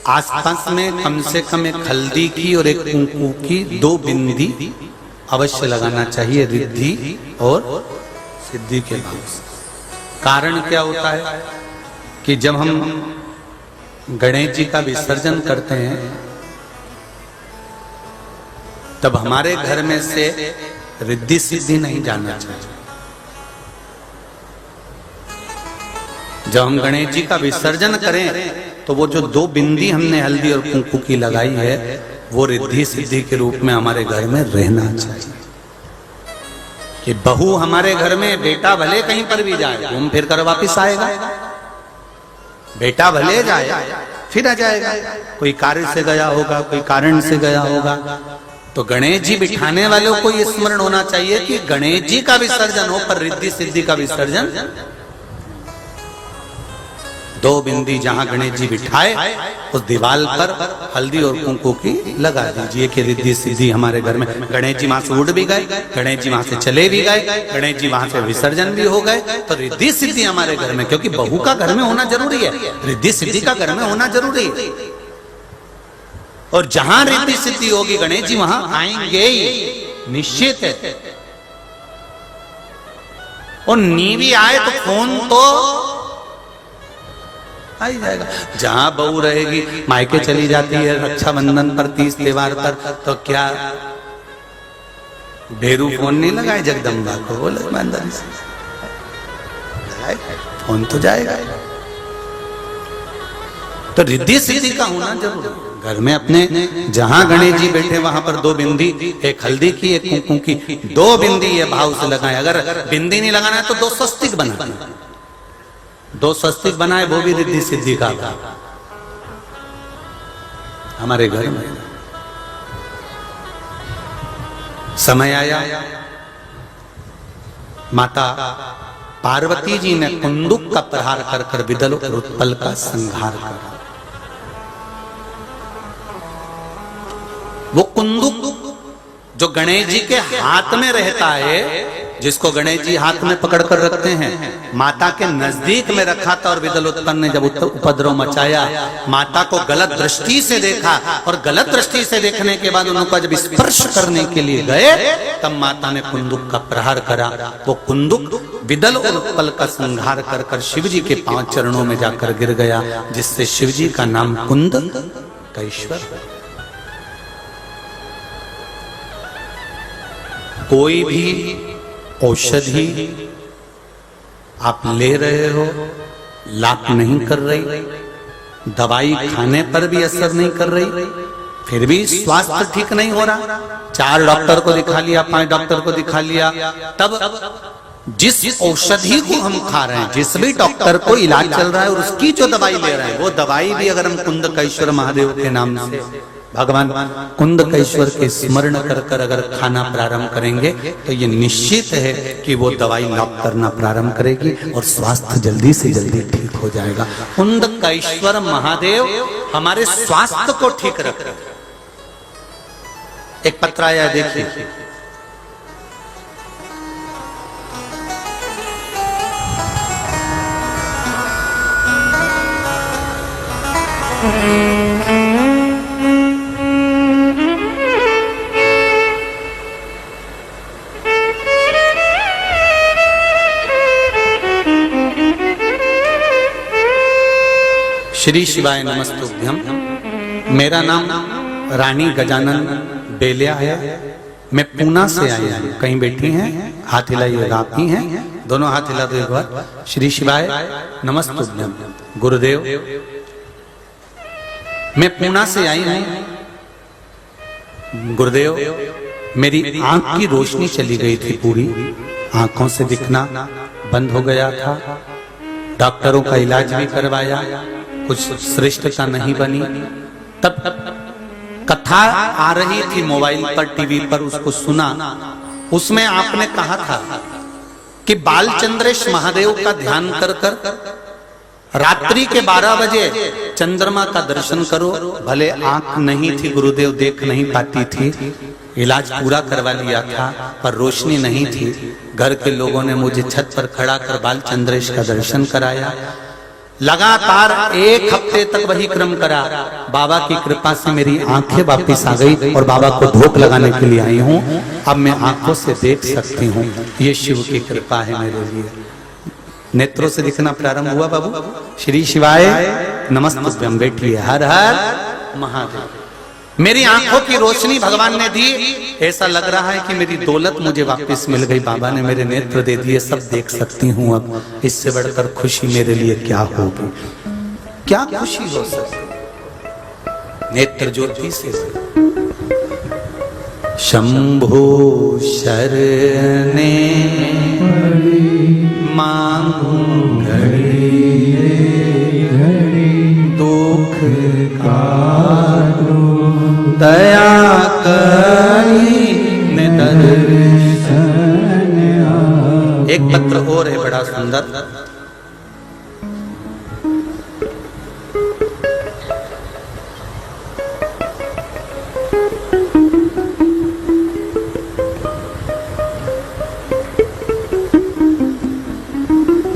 आसपास में कम से कम एक हल्दी की और एक कुंकू की 2 बिंदी अवश्य लगाना चाहिए, रिद्धि और सिद्धि के नाम से। कारण क्या होता है कि जब हम गणेश जी का विसर्जन करते हैं तब हमारे घर में से रिद्धि सिद्धि नहीं जाना चाहिए। जब हम गणेश जी का विसर्जन करें तो वो जो 2 बिंदी हमने हल्दी और कुंकू की लगाई है वो रिद्धि सिद्धि के रूप में हमारे घर में रहना चाहिए। कि बहू हमारे घर में, बेटा भले कहीं पर भी जाए घूम फिर कर वापिस आएगा, बेटा भले जाए फिर आ जाएगा। कोई कार्य से गया होगा, कोई कारण से गया होगा। तो गणेश जी बिठाने वालों को ये स्मरण होना चाहिए कि गणेश जी का विसर्जन हो पर रिद्धि सिद्धि का विसर्जन। दो बिंदी जहां गणेश जी बिठाए उस दीवार पर हल्दी और कुंकू की लगा दीजिए कि रिद्धि सिद्धि हमारे घर में। गणेश जी वहां से उड़ भी गए, गणेश जी वहां से चले भी गए, गणेश जी वहां से विसर्जन भी हो गए, तो रिद्धि सिद्धि हमारे घर में। क्योंकि बहू का घर में होना जरूरी है, रिद्धि सिद्धि का घर में होना जरूरी है। और जहां रिद्धि सिद्धि होगी गणेश जी वहां आएंगे ही, निश्चित है। और नीवी आए तो फोन तो आ ही जाएगा। जहां बहू रहेगी, मायके चली जाती है रक्षाबंधन पर, 30 त्योहार पर, तो क्या भेरू फोन नहीं लगाए जगदम्बा को? बोले ईमानदारी से फोन तो जाएगा। तो रिद्धि सिद्धि का होना जरूरी है। घर में अपने जहां गणेश जी बैठे वहां पर 2 बिंदी, एक हल्दी की एक कुंकू की, 2 बिंदी ये भाव से लगाए। अगर बिंदी नहीं लगाना है तो 2 स्वस्तिक बनाए, 2 स्वस्तिक बनाए, वो भी रिद्धि सिद्धि का हमारे घर में। समय आया, माता पार्वती जी ने कुंदुक का प्रहार कर कर विदल और उत्पल का संहार करा। वो कुंदुक जो गणेश जी के हाथ में रहता है, जिसको गणेश जी हाथ में पकड़ कर रखते हैं, माता के नजदीक में रखा था। और विदलोत्पल ने जब उपद्रव मचाया, माता को गलत दृष्टि से देखा, और गलत दृष्टि से देखने के बाद उनको जब स्पर्श करने के लिए गए, तब माता ने कुंदुक का प्रहार करा। वो कुंदुक विदल और उत्पल का संहार कर कर शिव जी के 5 चरणों में जाकर गिर गया, जिससे शिव जी का नाम कुंद कैश्वर। कोई भी औषधि आप ले रहे हो, लाभ नहीं कर रही, दवाई खाने पर भी असर नहीं कर रही, फिर भी स्वास्थ्य ठीक नहीं हो रहा, 4 डॉक्टर को दिखा लिया, 5 डॉक्टर को दिखा लिया, तब जिस औषधि को हम खा रहे हैं, जिस भी डॉक्टर को इलाज चल रहा है और उसकी जो दवाई ले रहे हैं, वो दवाई भी अगर हम कुंदकेश्वर महादेव के नाम से, भगवान कुंदकेश्वर के स्मरण कर कर अगर खाना प्रारंभ करेंगे, तो ये निश्चित है कि वो दवाई लाभ करना प्रारंभ करेगी और स्वास्थ्य जल्दी से जल्दी ठीक हो जाएगा। कुंदकेश्वर महादेव हमारे स्वास्थ्य को ठीक रख रहे। एक पत्र आया, देखिए। श्री शिवाय नमस्तुभ्यम। मेरा नाम रानी गजानन बेलिया है। मैं पूना से आई हूँ। कहीं बैठी हैं, हाथ हिलाइए, आप ही हैं, दोनों हाथ हिला दो एक बार। श्री शिवाय नमस्तुभ्यम। गुरुदेव, मैं पूना से आई हूँ। गुरुदेव, मेरी आंख की रोशनी चली गई थी, पूरी आंखों से दिखना बंद हो गया था। डॉक्टरों का इलाज भी करवाया, कुछ श्रेष्ठता नहीं बनी। तब कथा आ रही थी मोबाइल पर, टीवी पर, उसको सुना। उसमें आपने कहा था कि बालचंद्रेश महादेव का ध्यान कर कर रात्रि के 12 बजे चंद्रमा का दर्शन करो। भले आंख नहीं थी गुरुदेव, देख नहीं पाती थी, इलाज पूरा करवा लिया था, पर रोशनी नहीं थी। घर के लोगों ने मुझे छत पर खड़ा कर बालचंद्रेश का दर्शन कराया। लगातार 1 हफ्ते तक वही क्रम करा। बाबा की कृपा से मेरी आंखें वापस आ गई और बाबा को धूप लगाने के लिए आई हूँ। अब मैं आंखों से देख सकती हूँ। ये शिव की कृपा है मेरे लिए। नेत्रों से दिखना प्रारंभ हुआ बाबू। श्री शिवाय नमस्तुभ्यम। बैठिए। हर हर महादेव। मेरी आंखों की रोशनी भगवान ने दी। ऐसा लग रहा है कि मेरी दौलत मुझे वापस मिल गई। बाबा ने मेरे नेत्र दे दिए, सब देख सकती हूँ अब। इससे बढ़कर खुशी मेरे लिए क्या होगी? क्या खुशी हो सकती? नेत्र ज्योति से शंभो शरणे मांगू दुख कारो दया करी एक पत्र और है बड़ा सुंदर।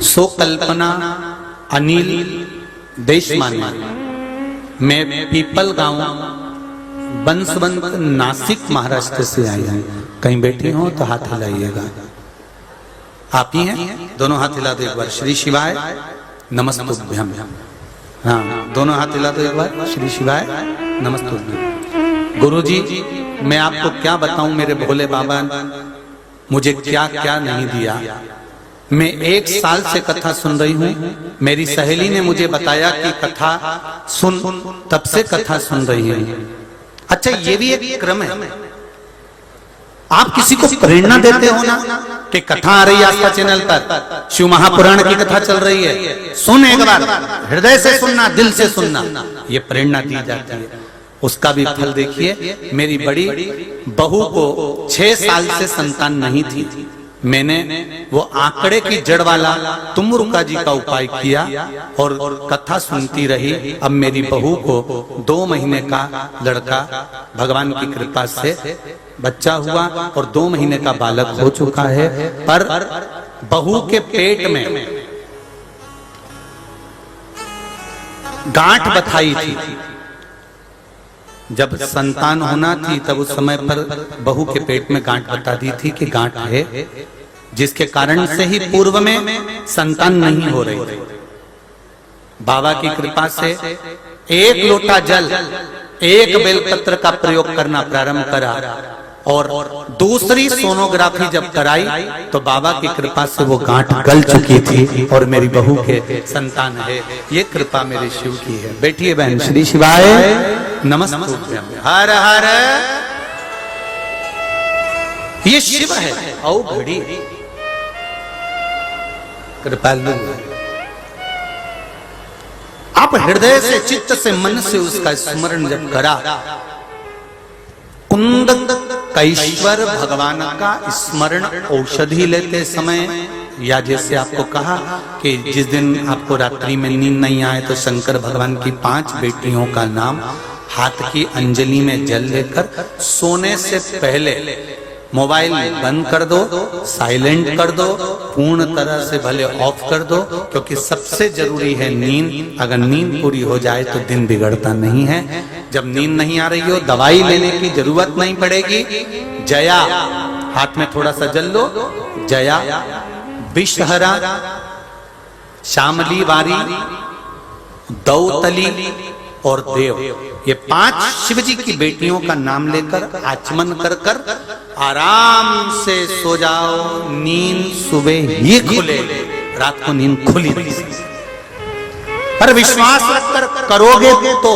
सो कल्पना अनिल देशमानी, मैं पीपल गांव बंसवंत नासिक महाराष्ट्र से आई हूं। कहीं बैठी हो तो हाथ हिलाइएगा। आप ही हैं? दोनों हाथ हिला दो एक बार। श्री शिवाय नमस्तुभ्यम। हाँ, दोनों हाथ हिला दो एक बार। श्री शिवाय नमस्तुभ्यम। गुरुजी, मैं आपको क्या बताऊं, मेरे भोले बाबा मुझे क्या क्या नहीं दिया। मैं 1 साल से कथा सुन रही हूँ। मेरी सहेली ने मुझे बताया कि कथा सुन, तब से कथा सुन रही हूँ। अच्छा, ये भी एक क्रम है। आप किसी को प्रेरणा देते हो ना कि कथा आ रही है आस्था चैनल पर, शिव महापुराण की कथा चल रही है, सुन एक बार, हृदय से सुनना, दिल से सुनना, ये प्रेरणा दी जाती है। उसका भी फल देखिए। मेरी बड़ी बहू को 6 साल से संतान नहीं थी। मैंने वो आंकड़े की जड़ वाला तुमुरुका जी का उपाय किया और कथा सुनती रही। अब मेरी बहू को 2 महीने का लड़का भगवान की कृपा से बच्चा हुआ और 2 महीने का बालक हो चुका है। पर बहू के पेट में गांठ बथाई थी। जब संतान होना थी तब उस समय पर बहू के पेट में गांठ बता दी थी कि गांठ है, जिसके कारण से ही पूर्व में संतान नहीं हो रही थी। बाबा की कृपा से 1 लोटा जल, 1 बेलपत्र का प्रयोग करना प्रारंभ करा और दूसरी सोनोग्राफी जब कराई तो बाबा की कृपा से वो गांठ गल चुकी थी और मेरी बहू के संतान है। ये कृपा मेरे शिव की है। बैठिए बहन। श्री शिवाय नमस्तुभ्यम। हर हर। ये शिव है औ घड़ी कृपालु। आप हृदय से, चित्त से, मन से उसका स्मरण जब करा, कुंद कैश्वर भगवान का स्मरण औषधि लेते समय, या जैसे आपको कहा कि जिस दिन आपको रात्रि में नींद नहीं आए तो शंकर भगवान की 5 बेटियों का नाम हाथ की अंजलि में जल लेकर सोने से पहले मोबाइल बंद कर दो, साइलेंट कर दो, पूर्ण तरह से भले ऑफ कर दो, क्योंकि सबसे जरूरी है नींद। अगर नींद पूरी हो जाए तो दिन बिगड़ता नहीं है। जब नींद नहीं आ रही हो, दवाई लेने की जरूरत नहीं पड़ेगी। जया हाथ में थोड़ा सा जल लो। जया, विषहरा, शामली वारी, दौतली और देव, ये 5 शिव जी की बेटियों का नाम लेकर आचमन कर कर आराम से सो जाओ। नींद सुबह ही खुले, रात को नींद खुली नहीं। पर विश्वास रखकर करोगे तो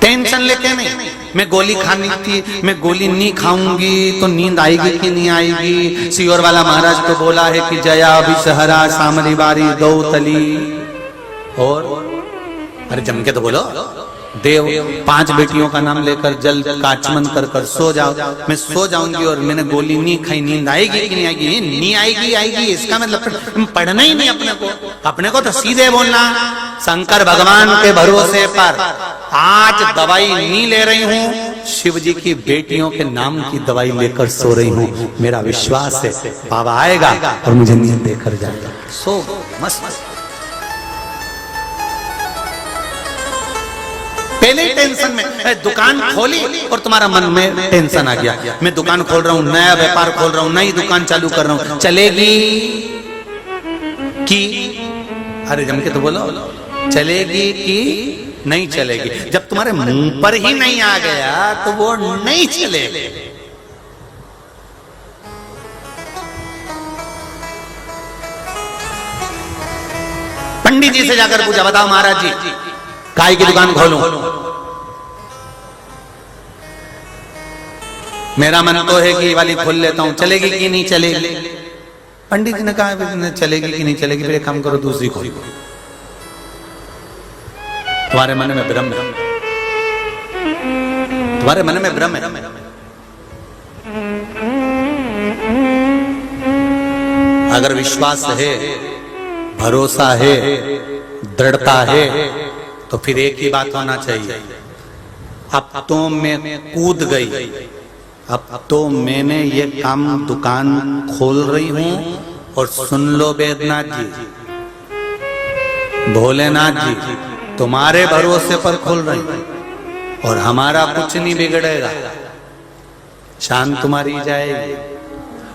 टेंशन लेके नहीं। मैं गोली खानी थी, मैं गोली नहीं खाऊंगी तो नींद आएगी कि नहीं आएगी। सियोर वाला महाराज तो बोला है कि जया, विषहरा, शामली बारी, दौतली और अरे जम के तो बोलो देव। 5 बेटियों का नाम लेकर जल काचमन कर कर सो जाओ। मैं सो जाऊंगी और मैंने गोली नहीं खाई, नींद आएगी कि नहीं आएगी? नहीं आएगी। आएगी इसका मतलब पढ़ना ही नहीं अपने को तो सीधे बोलना, शंकर भगवान के भरोसे पर आज दवाई नहीं ले रही हूँ, शिव जी की बेटियों के नाम की दवाई लेकर सो रही हूँ। मेरा विश्वास है बाबा आएगा और मुझे नींद देकर जाएगा। सो मस्त। पहले ही टेंशन में दुकान खोली और तुम्हारा मन में टेंशन आ गया। मैं दुकान खोल रहा हूँ, नया व्यापार खोल रहा हूँ, नई दुकान चालू कर रहा हूँ, चलेगी कि? अरे जम के तो बोलो, चलेगी कि नहीं चलेगी? जब तुम्हारे मुंह पर ही नहीं आ गया तो वो नहीं चलेगी। पंडित जी से जाकर पूछा, बताओ महाराज जी काय की दुकान खोलूं? मेरा मन तो है कि ये वाली खोल लेता हूं, चलेगी कि नहीं चलेगी? पंडित जी ने कहा चलेगी कि नहीं चलेगी, फिर एक काम करो दूसरी खोल। तुम्हारे मन में भ्रम है, तुम्हारे मन में भ्रम है। अगर विश्वास है, भरोसा है, दृढ़ता है, तो फिर एक ही बात होना चाहिए, अब तो मैं कूद गई, अब तो मैंने ये काम दुकान खोल रही हूं। और सुन लो बैद्यनाथ जी, भोलेनाथ जी, तुम्हारे भरोसे पर खोल रही हूं और हमारा कुछ नहीं बिगड़ेगा, शान तुम्हारी जाएगी।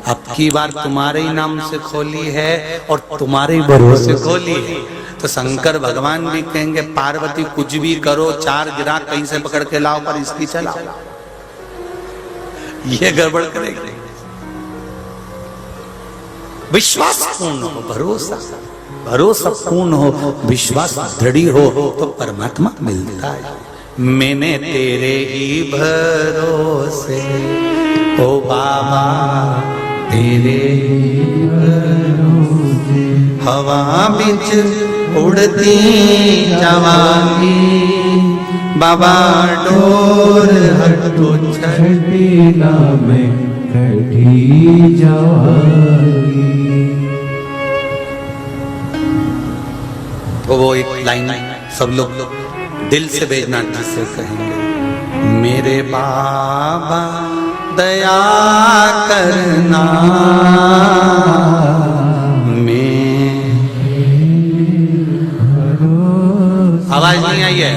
अब की बार तुम्हारे ही नाम से खोली है और तुम्हारे ही भरोसे खोली है, तो शंकर भगवान भी कहेंगे पार्वती कुछ भी करो, 4 ग्राहक कहीं से पकड़ के लाओ पर इसकी चलाओ, ये गड़बड़ करेगी। विश्वास पूर्ण हो, भरोसा पूर्ण हो, विश्वास दृढ़ हो तो परमात्मा मिलता है। मैंने तेरे ही भरोसे ओ बाबा, तेरे ही भरोसे हवा बिच उड़ती जवानी, बाबा डोर हटो छठीला में कटी जाएगी। तो वो एक लाइन सब लोग दिल से बैजनाथ जी से कहेंगे, मेरे बाबा दया करना, आवाज नहीं आई है?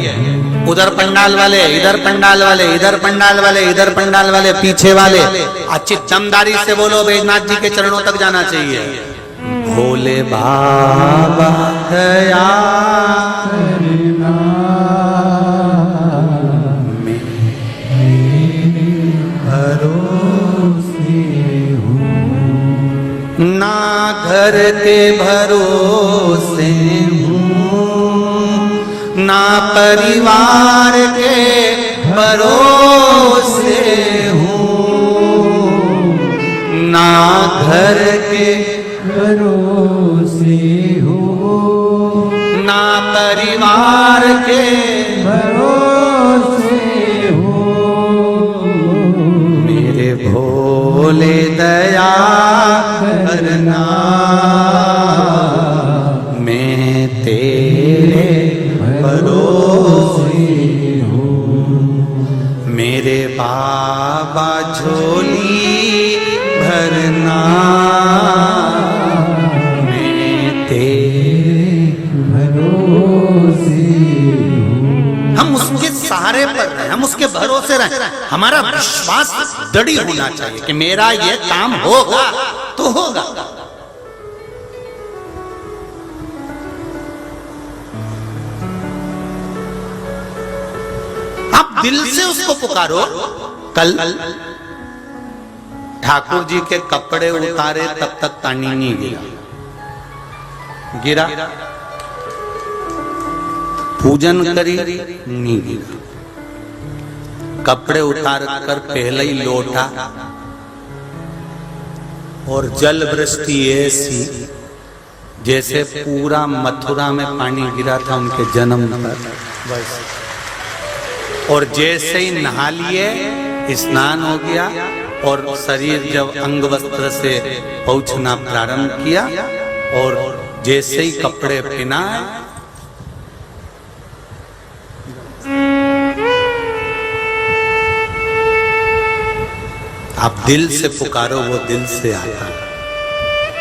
उधर पंडाल वाले, इधर पंडाल वाले, इधर पंडाल वाले, इधर पंडाल वाले, पीछे वाले अच्छी दमदारी से बोलो, बैजनाथ जी के चरणों तक जाना चाहिए। भोले बाबा दया करना, मेरे भरोसे हूँ, ना घर के भरोसे ना परिवार के भरोसे हूँ, ना घर के भरोसे हूँ, ना परिवार के भरोसे हूँ, मेरे भोले दया करना, मैं तेरे भरोसे हूँ, मेरे बाबा झोली भरना, मैं तेरे भरोसे हूँ। हम उसके सहारे पर रहें, हम उसके भरोसे रहें, हमारा विश्वास दृढ़ होना चाहिए कि मेरा ये काम होगा तो होगा। दिल से उसको पुकारो। कल ठाकुर जी के कपड़े उतारे तब तक पानी नहीं गिरा, पूजन करी नहीं गिरा, कपड़े उतार कर पहले ही लौटा और जल वृष्टि ऐसी जैसे पूरा मथुरा में पानी गिरा था उनके जन्म पर। और जैसे ही नहा लिए, स्नान हो गया और शरीर जब अंग वस्त्र से पहुंचना प्रारंभ किया और जैसे ही कपड़े पहनाए, आप दिल से पुकारो, वो दिल से आता है।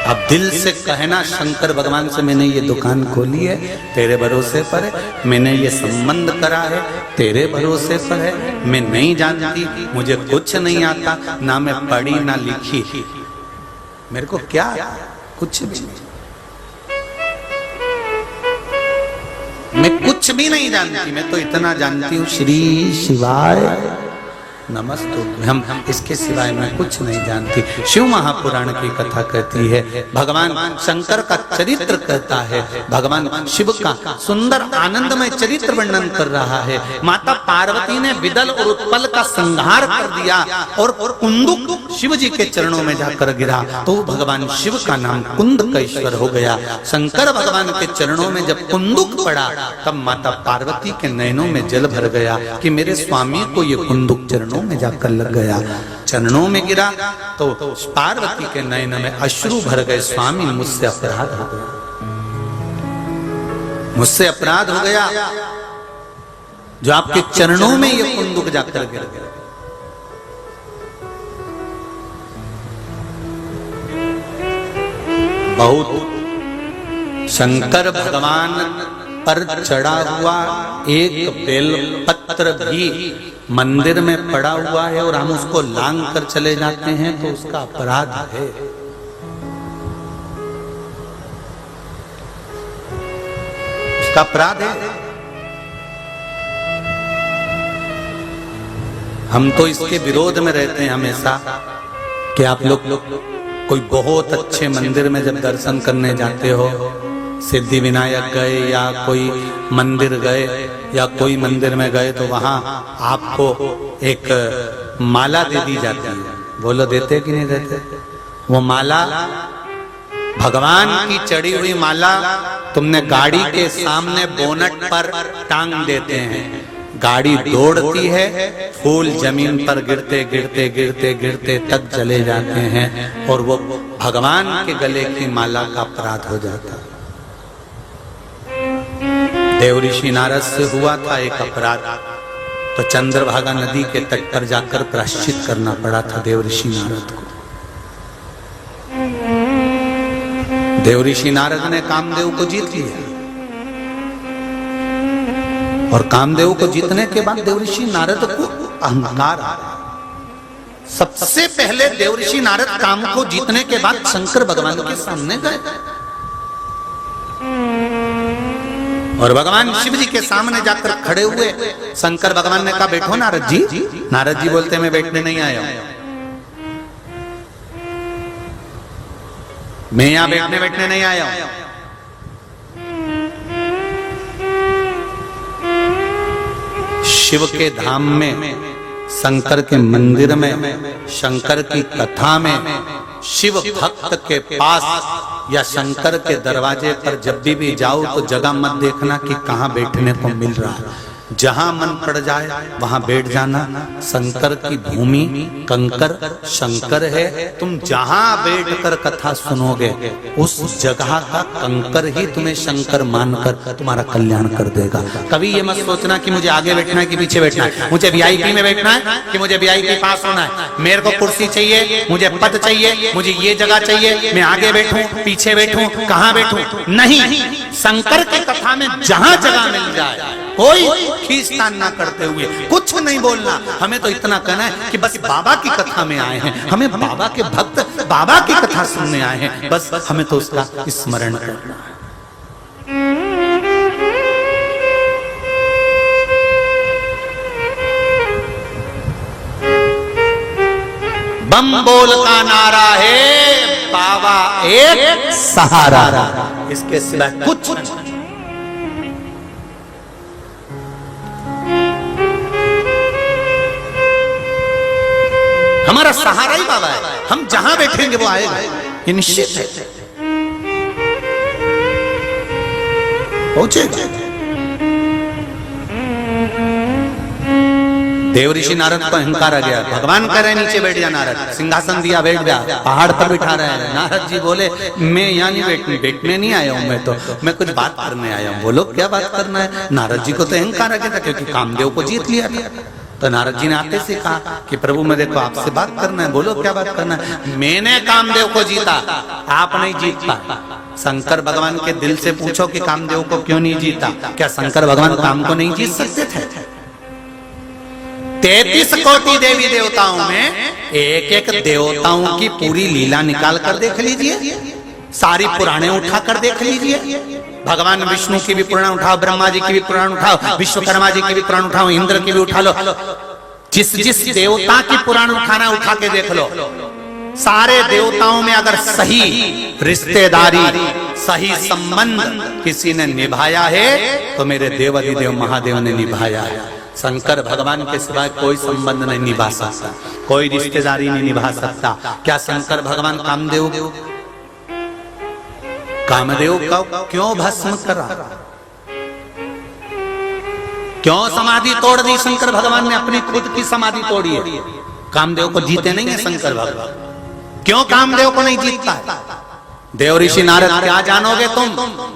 अब दिल से कहना शंकर भगवान से, मैंने ये दुकान खोली है तेरे भरोसे पर है, मैंने ये संबंध करा है तेरे भरोसे पर है, मैं नहीं जानती, मुझे कुछ नहीं आता, ना मैं पढ़ी ना लिखी, मेरे को क्या कुछ भी नहीं, मैं कुछ भी नहीं जानती, मैं तो इतना जानती हूँ श्री शिवाय नमस्तुभ्यं। हम इसके सिवाय मैं कुछ नहीं जानती। शिव महापुराण की कथा कहती है, भगवान शंकर का चरित्र कहता है, भगवान शिव का सुंदर आनंदमय चरित्र वर्णन कर रहा है। माता पार्वती ने विदल और उत्पल का संहार कर दिया और कुंदुक शिव जी के चरणों में जाकर गिरा, तो भगवान शिव का नाम कुंदकेश्वर हो गया। शंकर भगवान के चरणों में जब कुंदुक पड़ा, तब माता पार्वती के नयनों में जल भर गया कि मेरे स्वामी को ये कुंदुक चरणों में जाकर लग गया। चरणों में गिरा तो पार्वती के नयन में अश्रु भर गए। स्वामी, मुझसे अपराध हो गया, मुझसे अपराध हो गया, जो आपके चरणों में ये कुंदुक जाकर गिर गया। बहुत शंकर भगवान पर चढ़ा हुआ एक बेल पत्र भी मंदिर में पड़ा हुआ है और हम उसको लांग कर चले जाते हैं तो उसका अपराध है। उसका अपराध है। हम तो इसके विरोध में रहते हैं हमेशा कि आप लोग कोई बहुत अच्छे मंदिर में जब दर्शन करने जाते हो, सिद्धि विनायक गए या कोई मंदिर गए या कोई मंदिर में गए, तो वहां आपको एक माला दे दी जाती है। बोलो, देते कि नहीं देते? वो माला भगवान की चढ़ी हुई माला तुमने गाड़ी के सामने बोनट पर टांग देते हैं। गाड़ी दौड़ती है, फूल जमीन पर गिरते गिरते गिरते गिरते तक चले जाते हैं और वो भगवान के गले की माला का अपराध हो जाता है। देव ऋषि नारद से हुआ था एक अपराध, तो चंद्रभागा नदी के तट पर जाकर प्रायश्चित करना पड़ा था देव ऋषि नारद को। देव ऋषि नारद ने कामदेव को जीत लिया और कामदेव को जीतने के बाद देव ऋषि नारद को अहंकार आ गया। सबसे पहले देव ऋषि नारद काम को जीतने के बाद शंकर भगवान के सामने गए और भगवान शिव जी के सामने जाकर खड़े हुए। शंकर भगवान ने कहा, बैठो नारद जी। नारद जी बोलते, मैं बैठने नहीं आया हूं, मैं यहां बैठने नहीं आया हूं। शिव के धाम में, शंकर के मंदिर में, शंकर की कथा में, शिव भक्त के पास या शंकर के दरवाजे पर जब भी जाओ तो जगह मत देखना कि कहां बैठने को मिल रहा है। जहां मन पड़ जाए वहां बैठ जाना। शंकर की भूमि कंकर शंकर है। तुम जहां बैठकर कथा सुनोगे उस जगह का कंकर ही तुम्हें शंकर मानकर तुम्हारा कल्याण कर देगा। कभी ये मत सोचना कि मुझे आगे बैठना है कि पीछे बैठना है, मुझे वीआईपी में बैठना है कि मुझे वीआईपी पास होना है, मेरे को कुर्सी चाहिए, मुझे पद चाहिए, मुझे ये जगह चाहिए, मैं आगे बैठूं पीछे बैठूं कहां बैठूं। नहीं, शंकर की कथा में जहां जगह मिल जाए कोई खींचतान ना करते हुए कुछ नहीं बोलना। हमें तो इतना कहना है कि बस बाबा की कथा में आए हैं, हमें बाबा के भक्त बाबा की कथा सुनने आए हैं, बस हमें तो उसका स्मरण करना है। बम बोल का नारा है, बाबा एक सहारा, इसके सिवाय कुछ नहीं। हमारा सहारा ही बाबा है। हम जहां बैठेंगे वो आएगा, ये निश्चित है, पहुंचेगा। देव ऋषि नारद को अहंकार आ गया। भगवान कह रहे नीचे बैठ जा नारद, सिंहासन दिया बैठ गया, पहाड़ पर बिठा रहे हैं। नारद जी बोले, मैं यहाँ नहीं बैठने नहीं आया हूँ, मैं कुछ बात करने आया हूँ। बोलो क्या बात करना है। नारद जी को तो अहंकार आ गया था क्योंकि कामदेव को जीत लिया था। तो नारद जी ने आते से कहा कि प्रभु मैं देखो आपसे बात करना है, बोलो क्या बात करना है। मैंने कामदेव को जीता, आप नहीं जीत पाए। शंकर भगवान के दिल से पूछो कि कामदेव को क्यों नहीं जीता। क्या शंकर भगवान काम को नहीं जीत सकते थे? 33 कोटि देवी देवताओं में एक एक देवताओं की पूरी लीला निकाल कर देख लीजिए, सारी पुराणे उठा कर देख लीजिए। भगवान विष्णु की भी पुराण उठाओ, ब्रह्मा जी की भी पुराण उठाओ, विश्वकर्मा जी की भी पुराण उठाओ, इंद्र की भी उठा लो, जिस जिस देवता की पुराण उठाना उठा के देख लो, सारे देवताओं में अगर सही रिश्तेदारी, सही संबंध किसी ने निभाया है तो मेरे देवाधिदेव महादेव ने निभाया है। शंकर भगवान के सिवाय कोई संबंध नहीं निभा सकता, कोई रिश्तेदारी नहीं निभा सकता। क्या शंकर भगवान कामदेव का क्यों भस्म करा? क्यों समाधि तोड़ दी? शंकर भगवान ने अपनी खुद की समाधि तोड़ी है। कामदेव को जीते नहीं है शंकर भगवान। क्यों कामदेव को नहीं जीतता है? देव ऋषि नारद, क्या जानोगे तुम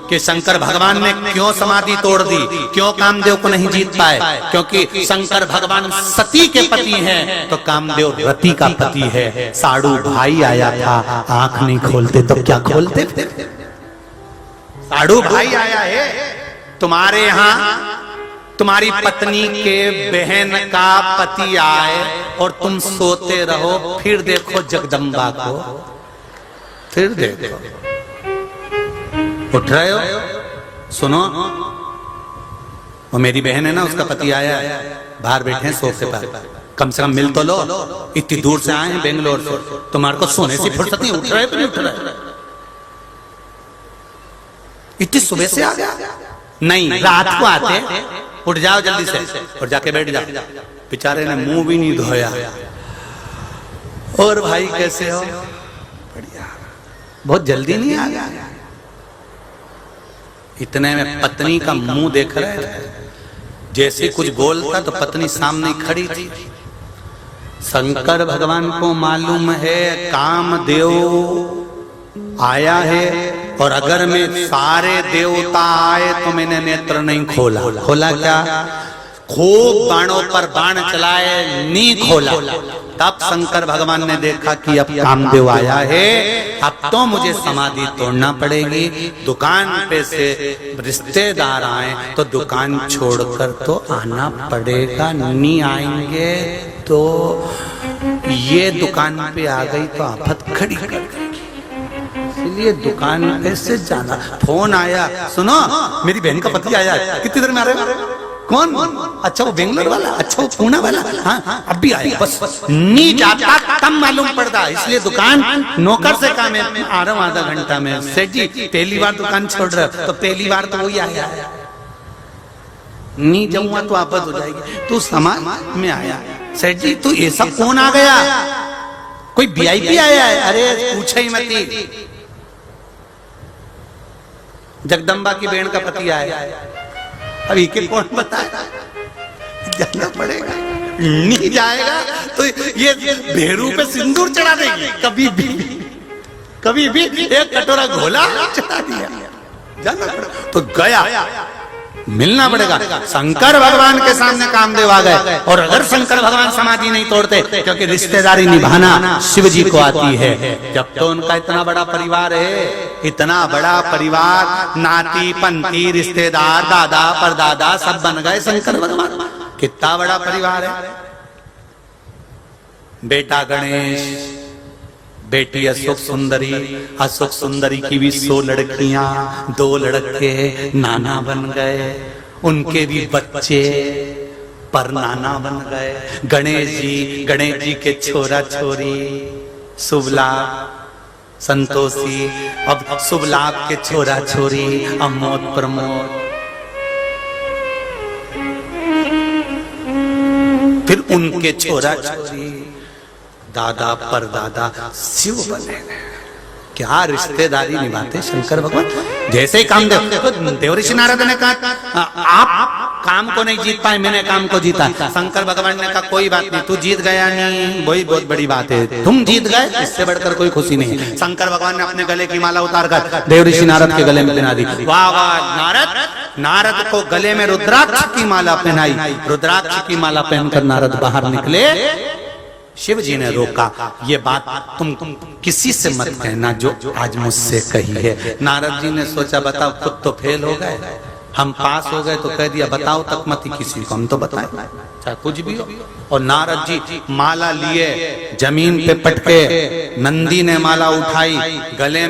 कि शंकर भगवान ने क्यों समाधि तोड़ दी, क्यों कामदेव को नहीं जीत पाए? क्योंकि शंकर भगवान सती के पति हैं तो कामदेव रति का पति है। साड़ू भाई आया था, आंख नहीं खोलते तो क्या खोलते? साड़ू भाई आया है तुम्हारे यहाँ, तुम्हारी पत्नी के बहन का पति आए और तुम सोते रहो, फिर देखो जगदम्बा को, फिर देखो उठ रहे हो। सुनो, वो मेरी बहन है ना, उसका पति आया है, बाहर बैठे हैं सोफे पर, कम से कम मिल तो लो। इतनी दूर से आए हैं बेंगलोर से, तुम्हारे को सोने से फुर्सत नहीं, उठ रहे तो नहीं उठ रहे? इतनी सुबह से आ गया? नहीं, रात को आते, उठ जाओ जल्दी से और जाके बैठ जाओ। बेचारे ने मुंह भी नहीं धोया। और भाई कैसे हो? बढ़िया। बहुत जल्दी नहीं आ गया? इतने में पत्नी का मुंह देख रहे थे, जैसे कुछ बोलता तो पत्नी सामने खड़ी थी। शंकर भगवान को मालूम है कामदेव आया है, और अगर मैं सारे देवता आए तो मैंने नेत्र नहीं खोला। खोला क्या? खूब बाणों पर बाण चलाए, नहीं खोला। तब शंकर भगवान ने देखा कि अब कामदेव आया है, अब तो मुझे समाधि तोड़ना पड़ेगी। दुकान पे से रिश्तेदार आए तो दुकान छोड़कर तो आना पड़ेगा, नहीं आएंगे तो ये दुकान पे आ गई तो आफत खड़ी कर गई। इसलिए दुकान पे से जाना। फोन आया, सुनो मेरी बहन का पति आया है, कितनी देर में आ रहे हो? कौन? अच्छा वो बेंगलोर वाला, अच्छा वो पुणे वाला, हाँ अभी आया। बस नहीं जाता तब मालूम पड़ता, इसलिए दुकान नौकर से काम है, आ रहा हूँ आधा घंटा में। सेठ जी पहली बार दुकान छोड़ रहे हो तो पहली बार तो वही आया, नहीं जाऊंगा तो आफत हो जाएगी। तू समाज में आया, सेठ जी तू ये सब कौन आ गया? कोई वीआईपी आया है? अरे पूछे ही मत, जगदम्बा की बहन का पति आया। अभी के कौन बताया? जाना पड़ेगा, नहीं जाएगा तो ये भेरू पे सिंदूर चढ़ा देगी। कभी भी एक कटोरा घोला चढ़ा दिया, जाना पड़ेगा तो गया, मिलना पड़ेगा। शंकर भगवान के सामने कामदेव आ गए, और अगर शंकर भगवान समाधि नहीं तोड़ते, क्योंकि रिश्तेदारी निभाना शिव जी को आती है। जब तो उनका इतना बड़ा परिवार है, इतना बड़ा परिवार, नाती पंती रिश्तेदार, दादा परदादा सब बन गए शंकर भगवान। कितना बड़ा परिवार है। बेटा गणेश, बेटी अशोक सुंदरी, अशोक सुंदरी की भी 100 लड़कियां, 2 लड़के नाना बन गए, उनके भी बच्चे पर नाना बन गए। गणेश जी के छोरा छोरी, शुभलाभ संतोषी, अब शुभलाभ के छोरा छोरी अमोद प्रमोद, फिर उनके छोरा छोरी, दादा परदादा शिव बने। क्या रिश्तेदारी निभाते शंकर भगवान। जैसे ही कामदेव, देव ऋषि नारद ने कहा आप काम को नहीं जीत पाए, मैंने काम को जीता। शंकर भगवान ने कहा कोई बात नहीं, तू जीत गया नहीं वही बहुत बड़ी बात है, तुम जीत गए इससे बढ़कर कोई खुशी नहीं है। शंकर भगवान ने अपने गले की माला उतार कर देव ऋषि नारद के गले में पहना दी। वाह वाह, नारद को गले में रुद्राक्ष की माला पहनाई। रुद्राक्ष की माला पहनकर नारद बाहर निकले। शिव जी ने रोका, ये बात तुम किसी से मत कहना जो आज मुझसे कही है। नारद जी ने सोचा बताओ, खुद तो फेल हो गए, हम पास हो गए तो कह दिया बताओ तक मत किसी को, हम तो बताएं चाहे कुछ भी हो। और नारद जी माला लिए जमीन पे पटके, नंदी ने माला उठाई गले में